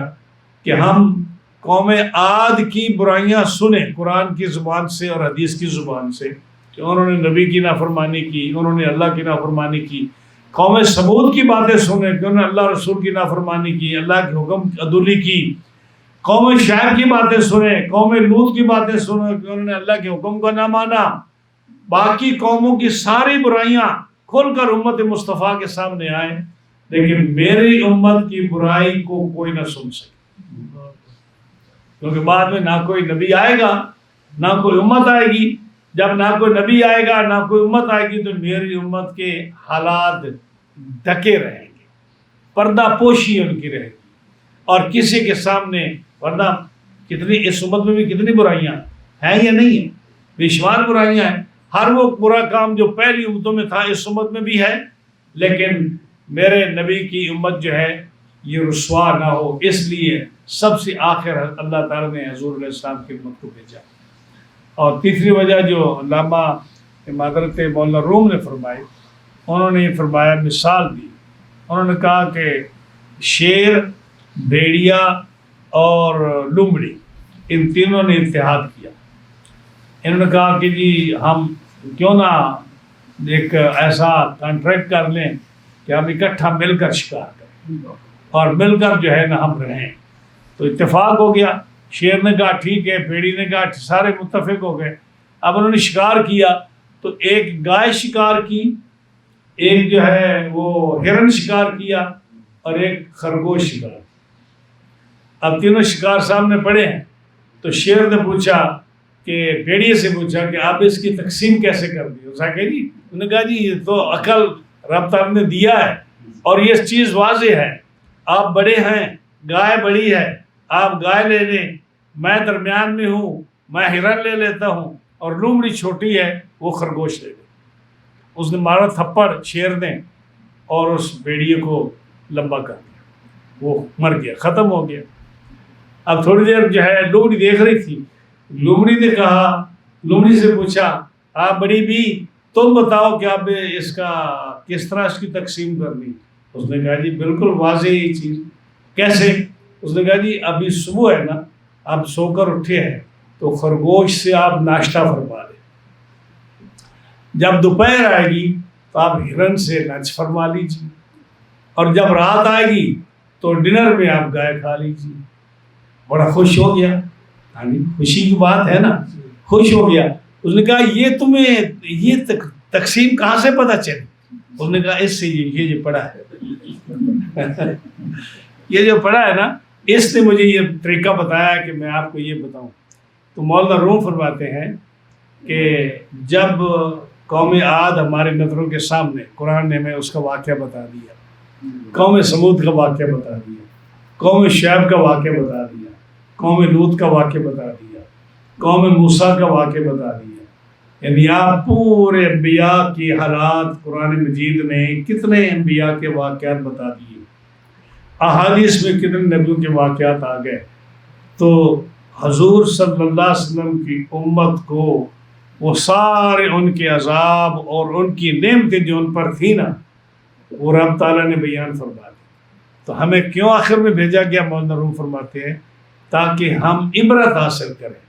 کہ ہم قوم عاد کی برائیاں سنیں قرآن کی زبان سے اور حدیث کی زبان سے کہ انہوں نے نبی کی نافرمانی کی، انہوں نے اللہ کی نافرمانی کی۔ قوم سمود کی باتیں سنیں کہ انہوں نے اللہ رسول کی نافرمانی کی، اللہ کے حکم عدولی کی۔ قوم شعیب کی باتیں سنیں، قوم لوط کی باتیں سنیں کہ انہوں نے اللہ کے حکم کو نہ مانا۔ باقی قوموں کی ساری برائیاں کھل کر امت مصطفیٰ کے سامنے آئیں، لیکن میری امت کی برائی کو کوئی نہ سن سکے، کیونکہ بعد میں نہ کوئی نبی آئے گا نہ کوئی امت آئے گی۔ جب نہ کوئی نبی آئے گا نہ کوئی امت آئے گی تو میری امت کے حالات ڈھکے رہیں گے، پردہ پوشی ان کی رہے گی، اور کسی کے سامنے، ورنہ کتنی اس امت میں بھی کتنی برائیاں ہیں یا نہیں ہیں؟ بے شمار برائیاں ہیں۔ ہر وہ برا کام جو پہلی امتوں میں تھا اس امت میں بھی ہے، لیکن میرے نبی کی امت جو ہے یہ رسوا نہ ہو، اس لیے سب سے آخر اللہ تعالیٰ نے حضور علیہ السلام کی امت کو بھیجا۔ اور تیسری وجہ جو علامہ حضرت مولانا روم نے فرمائی، انہوں نے یہ فرمایا، مثال دی، انہوں نے کہا کہ شیر، بھیڑیا اور لومڑی، ان تینوں نے اتحاد کیا۔ انہوں نے کہا کہ جی ہم کیوں نہ ایک ایسا کانٹریکٹ کر لیں کہ ہم اکٹھا مل کر شکار کریں اور مل کر جو ہے نا ہم رہیں۔ تو اتفاق ہو گیا، شیر نے کہا ٹھیک ہے، بھیڑی نے کہا، سارے متفق ہو گئے۔ اب انہوں نے شکار کیا تو ایک گائے شکار کی، ایک جو ہے وہ ہرن شکار کیا اور ایک خرگوش شکار کیا۔ اب تینوں شکار سامنے پڑے ہیں، تو شیر نے پوچھا کہ بھیڑیے سے پوچھا کہ آپ اس کی تقسیم کیسے کر دی؟ اس نے کہا جی یہ تو عقل رب تعالیٰ نے دیا ہے، اور یہ چیز واضح ہے، آپ بڑے ہیں، گائے بڑی ہے، آپ گائے لے لیں، میں درمیان میں ہوں، میں ہرن لے لیتا ہوں، اور لومڑی چھوٹی ہے وہ خرگوش لے لے۔ اس نے مارا تھپڑ شیر نے اور اس بھیڑیے کو لمبا کر دیا، وہ مر گیا، ختم ہو گیا۔ اب تھوڑی دیر جو ہے لومڑی دیکھ رہی تھی، لومڑی نے کہا، لومڑی سے پوچھا آپ بڑی بھی تم بتاؤ کہ اب اس کا کس طرح اس کی تقسیم کرنی؟ اس نے کہا جی بالکل واضح یہ چیز۔ کیسے؟ اس نے کہا جی ابھی صبح ہے نا، آپ سو کر اٹھے ہیں تو خرگوش سے آپ ناشتہ فرما لیں، جب دوپہر آئے گی تو آپ ہرن سے لنچ فرما لیجیے، اور جب رات آئے گی تو ڈنر میں آپ گائے کھا لیجیے۔ بڑا خوش ہو گیا، خوشی کی بات ہے نا، خوش ہو گیا۔ اس نے کہا یہ تمہیں یہ تقسیم کہاں سے پتہ چلی؟ اس نے کہا اس سے یہ جو پڑھا ہے یہ جو پڑھا ہے نا، اس نے مجھے یہ طریقہ بتایا کہ میں آپ کو یہ بتاؤں۔ تو مولانا روم فرماتے ہیں کہ جب قوم عاد ہمارے نظروں کے سامنے، قرآن نے ہمیں اس کا واقعہ بتا دیا، قوم سمود کا واقعہ بتا دیا، قوم شعیب کا واقعہ بتا دیا، قوم لوط کا واقعہ بتا دیا، قوم موسیٰ کا واقعہ بتا دیا، یعنی آپ پورے انبیاء کی حالات قرآن مجید نے کتنے انبیاء کے واقعات بتا دیے، احادیث میں کتنے نبیوں کے واقعات آ گئے۔ تو حضور صلی اللہ علیہ وسلم کی امت کو وہ سارے ان کے عذاب اور ان کی نعمتیں جو ان پر تھی نا وہ رب تعالیٰ نے بیان فرما دی. تو ہمیں کیوں آخر میں بھیجا گیا؟ مولانا روم فرماتے ہیں تاکہ ہم عبرت حاصل کریں،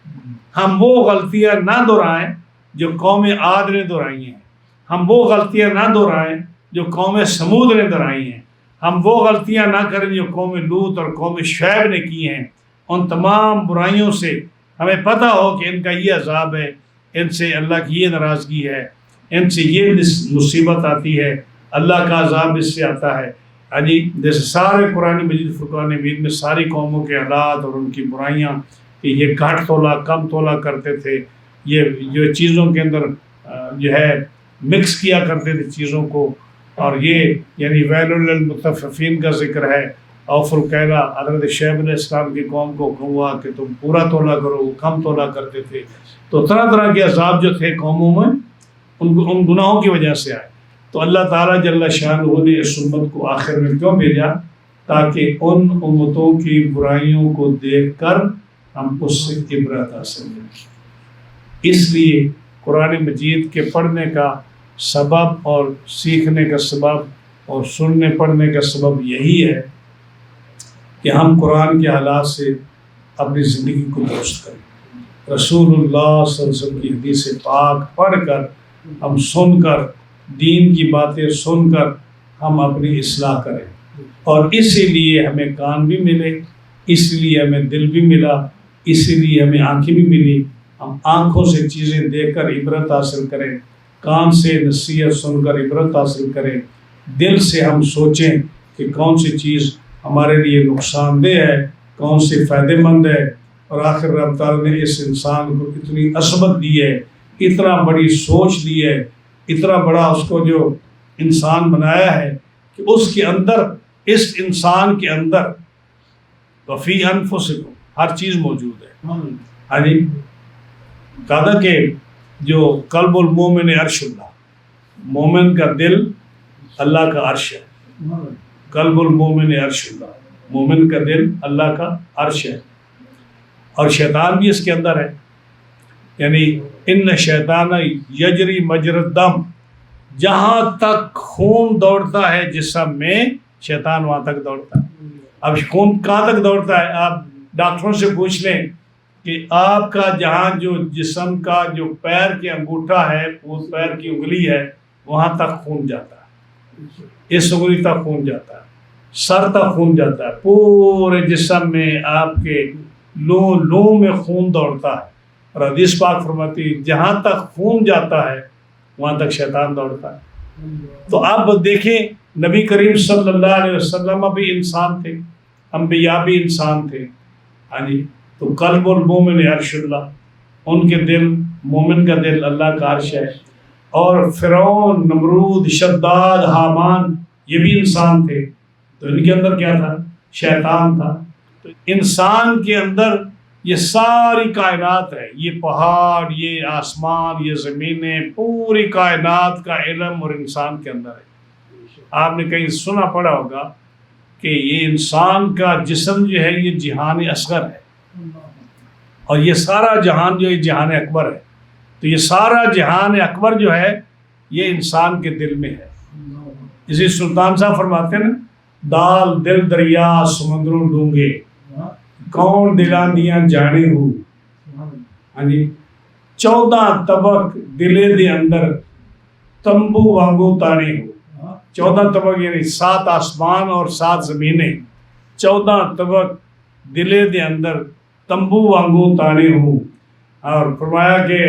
ہم وہ غلطیاں نہ دہرائیں جو قوم عاد نے دہرائی ہیں، ہم وہ غلطیاں نہ دہرائیں جو قوم سمود نے دہرائی ہیں، ہم وہ غلطیاں نہ کریں جو قوم لوط اور قوم شعیب نے کی ہیں. ان تمام برائیوں سے ہمیں پتہ ہو کہ ان کا یہ عذاب ہے، ان سے اللہ کی یہ ناراضگی ہے، ان سے یہ مصیبت آتی ہے، اللہ کا عذاب اس سے آتا ہے. ہاں جی، جیسے سارے قرآن مجید فرقان حمید میں ساری قوموں کے حالات اور ان کی برائیاں کہ یہ گھٹ تولا کم تولا کرتے تھے، یہ جو چیزوں کے اندر جو ہے مکس کیا کرتے تھے چیزوں کو، اور یہ یعنی ویل للمطففین کا ذکر ہے. اوف الکیلا، حضرت شعیب علیہ السلام کی قوم کو حکم ہوا کہ تم پورا تولا کرو، وہ کم تولا کرتے تھے. تو طرح طرح کے عذاب جو تھے قوموں میں ان گناہوں کی وجہ سے آئے. تو اللہ تعالیٰ جل شانہ نے اس امت کو آخر میں کیوں بھیجا؟ تاکہ ان امتوں کی برائیوں کو دیکھ کر ہم اس سے عبرت حاصل کریں. اس لیے قرآن مجید کے پڑھنے کا سبب اور سیکھنے کا سبب اور سننے پڑھنے کا سبب یہی ہے کہ ہم قرآن کے حالات سے اپنی زندگی کو درست کریں. رسول اللہ صلی اللہ علیہ وسلم کی حدیث پاک پڑھ کر، ہم سن کر، دین کی باتیں سن کر ہم اپنی اصلاح کریں. اور اسی لیے ہمیں کان بھی ملے، اس لیے ہمیں دل بھی ملا، اسی لیے ہمیں آنکھیں بھی ملی. ہم آنکھوں سے چیزیں دیکھ کر عبرت حاصل کریں، کان سے نصیحت سن کر عبرت حاصل کریں، دل سے ہم سوچیں کہ کون سی چیز ہمارے لیے نقصان دہ ہے، کون سی فائدہ مند ہے. اور آخر رب تعالیٰ نے اس انسان کو اتنی عصمت دی ہے، اتنا بڑی سوچ دی ہے، اتنا بڑا اس کو جو انسان بنایا ہے کہ اس کے اندر، اس انسان کے اندر وفی انفسکم ہر چیز موجود ہے. ہاں جی، کہا کہ جو قلب المومن عرش اللہ، مومن کا دل اللہ کا عرش ہے. قلب المومن عرش اللہ، مومن کا دل اللہ کا عرش ہے. اور شیطان بھی اس کے اندر ہے. یعنی ان شیطان یجری مجری الدم، جہاں تک خون دوڑتا ہے جسم میں شیطان وہاں تک دوڑتا ہے. اب خون کہاں تک دوڑتا ہے؟ آپ ڈاکٹروں سے پوچھ لیں کہ آپ کا جہاں جو جسم کا جو پیر کے انگوٹھا ہے، وہ پیر کی انگلی ہے، وہاں تک خون جاتا ہے، اس انگلی تک خون جاتا ہے، سر تک خون جاتا ہے، پورے جسم میں آپ کے لو میں خون دوڑتا ہے. اور حدیث پاک فرماتی ہے جہاں تک خون جاتا ہے وہاں تک شیطان دوڑتا ہے. تو آپ دیکھیں نبی کریم صلی اللہ علیہ وسلم بھی انسان تھے، انبیاء بھی انسان تھے. ہاں جی، تو قلب المومن عرش اللہ، ان کے دل، مومن کا دل اللہ کا عرش ہے. اور فرعون، نمرود، شداد، حامان یہ بھی انسان تھے. تو ان کے اندر کیا تھا؟ شیطان تھا. تو انسان کے اندر یہ ساری کائنات ہے، یہ پہاڑ، یہ آسمان، یہ زمینیں، پوری کائنات کا علم اور انسان کے اندر ہے. آپ نے کہیں سنا پڑا ہوگا کہ یہ انسان کا جسم جو ہے یہ جہان اصغر ہے، اور یہ سارا جہان جو ہے جہان اکبر ہے. تو یہ سارا جہان اکبر جو ہے یہ انسان کے دل میں ہے. اسی سلطان صاحب فرماتے ہیں نا، دال دل دریا سمندروں ڈونگے، کون دلان دیاں جانے ہو. ہاں جی، 14 طبق دلے دے اندر تمبو وانگو تانے ہو. 14 طبق یعنی 7 آسمان اور 7 زمینیں، 14 طبق دلے دے اندر تمبو وانگو تانے ہو. اور فرمایا کہ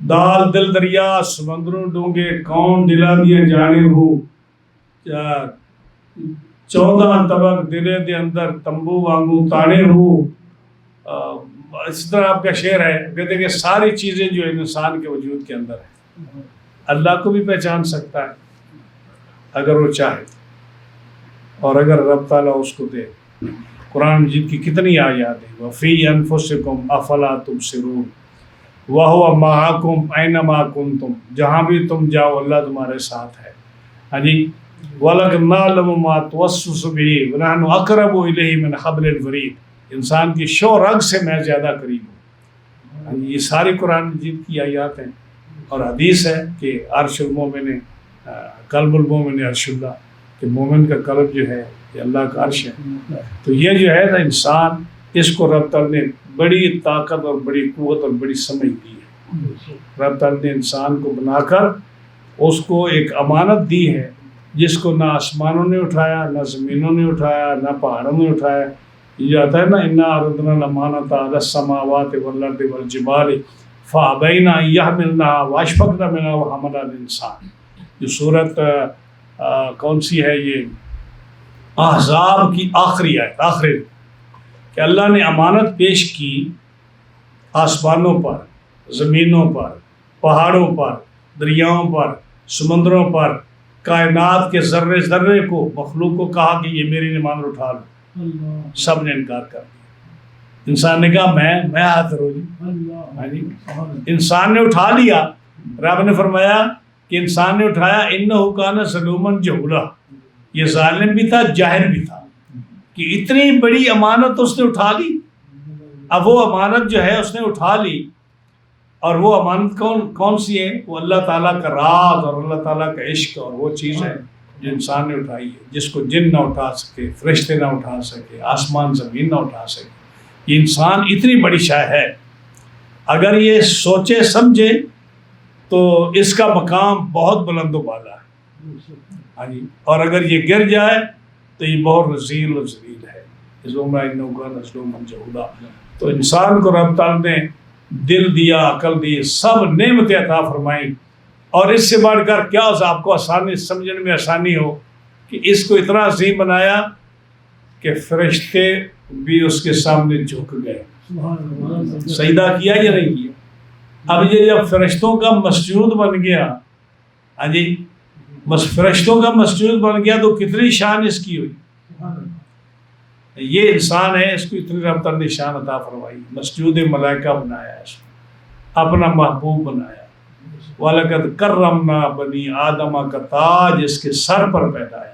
دال دل دریا سمندروں ڈونگے، کون دلا دیا جانے ہو. 14 طبق دلے دے اندر تمبو وانگو تانے ہو. اس طرح آپ کا شعر ہے، کہتے ہیں کہ ساری چیزیں جو انسان کے وجود کے اندر ہیں. اللہ کو بھی پہچان سکتا ہے اگر وہ چاہے، اور اگر رب تعالیٰ اس کو دے. قرآن مجید کی کتنی آیات ہیں، وَفِي أَنفُسِكُمْ أَفَلَا تُبْصِرُونَ وَهُوَ مَعَكُمْ أَيْنَمَا كُنْتُمْ، جہاں بھی تم جاؤ اللہ تمہارے ساتھ ہے. ہاں جی، وَلَقَدْ نَعْلَمُ مَا تُوَسْوِسُ بِهِ وَنَحْنُ أَقْرَبُ إِلَيْهِ مِنْ حَبْلِ الْوَرِيدِ، انسان کی شو رگ سے میں زیادہ قریب ہوں. یہ ساری قرآن مجید کی آیات ہیں، اور حدیث ہے کہ عرش المومن قلب المومن عرش اللہ، کہ مومن کا قلب جو ہے یہ اللہ کا عرش ہے۔ تو یہ جو ہے نا انسان، اس کو رب تعالیٰ نے بڑی طاقت اور بڑی قوت اور بڑی سمجھ دی ہے۔ رب تعالیٰ نے انسان کو بنا کر اس کو ایک امانت دی ہے، جس کو نہ آسمانوں نے اٹھایا، نہ زمینوں نے اٹھایا، نہ پہاڑوں نے اٹھایا۔ یہ آتا ہے نا انا عرضنا الامانۃ علی السماوات والارض والجبال فابین ان یحملنها واشفقن منها وحملها الانسان۔ یہ صورت کون سی ہے؟ یہ احزاب کی آخری آیت، آخری، کہ اللہ نے امانت پیش کی آسمانوں پر، زمینوں پر، پہاڑوں پر، دریاؤں پر، سمندروں پر، کائنات کے ذرے ذرے کو، مخلوق کو کہا کہ یہ میری نماز اٹھا لو، سب نے انکار کر دیا۔ انسان نے کہا میں حاضر ہوں جی۔ انسان نے اٹھا لیا، رب نے فرمایا کہ انسان نے اٹھایا، انہ کان ظلوما جہولا، یہ ظالم بھی تھا، جاہل بھی تھا، کہ اتنی بڑی امانت اس نے اٹھا لی۔ اب وہ امانت جو ہے اس نے اٹھا لی، اور وہ امانت کون سی ہے؟ وہ اللہ تعالیٰ کا راز اور اللہ تعالیٰ کا عشق، اور وہ چیز ہے جو انسان نے اٹھائی ہے، جس کو جن نہ اٹھا سکے، فرشتے نہ اٹھا سکے، آسمان زمین نہ اٹھا سکے۔ یہ انسان اتنی بڑی شے ہے، اگر یہ سوچے سمجھے تو اس کا مقام بہت بلند و بالا ہے، ہاں جی، اور اگر یہ گر جائے تو یہ بہت رذیل و ذلیل ہے۔ تو انسان کو رب تعالیٰ نے دل دیا، عقل دی، سب نعمتیں عطا فرمائیں، اور اس سے بڑھ کر کیا آپ کو آسانی سمجھنے میں آسانی ہو کہ اس کو اتنا عظیم بنایا کہ فرشتے بھی اس کے سامنے جھک گئے، سجدہ کیا یا نہیں کیا؟ اب یہ جب فرشتوں کا مسجود بن گیا، ہاں جی، فرشتوں کا مسجود بن گیا تو کتنی شان اس کی ہوئی۔ یہ انسان ہے، اس کو اتنی رب تعالیٰ نے شان عطا فرمائی، مسجود ملائکہ بنایا، اس کو اپنا محبوب بنایا۔ وَلَقَدْ كَرَّمْنَا بَنِي آدَمَ کا تاج اس کے سر پر پہنایا۔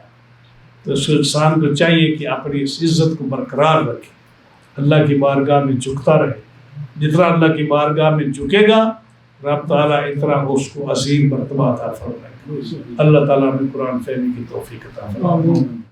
تو اس انسان کو چاہیے کہ اپنی اس عزت کو برقرار رکھے، اللہ کی بارگاہ میں جھکتا رہے۔ جتنا اللہ کی بارگاہ میں جھکے گا، رب تعالیٰ اتنا اس کو عظیم مرتبہ عطا فرمائے۔ اللہ تعالیٰ نے قرآن فہمی کی توفیق عطا فرمائے۔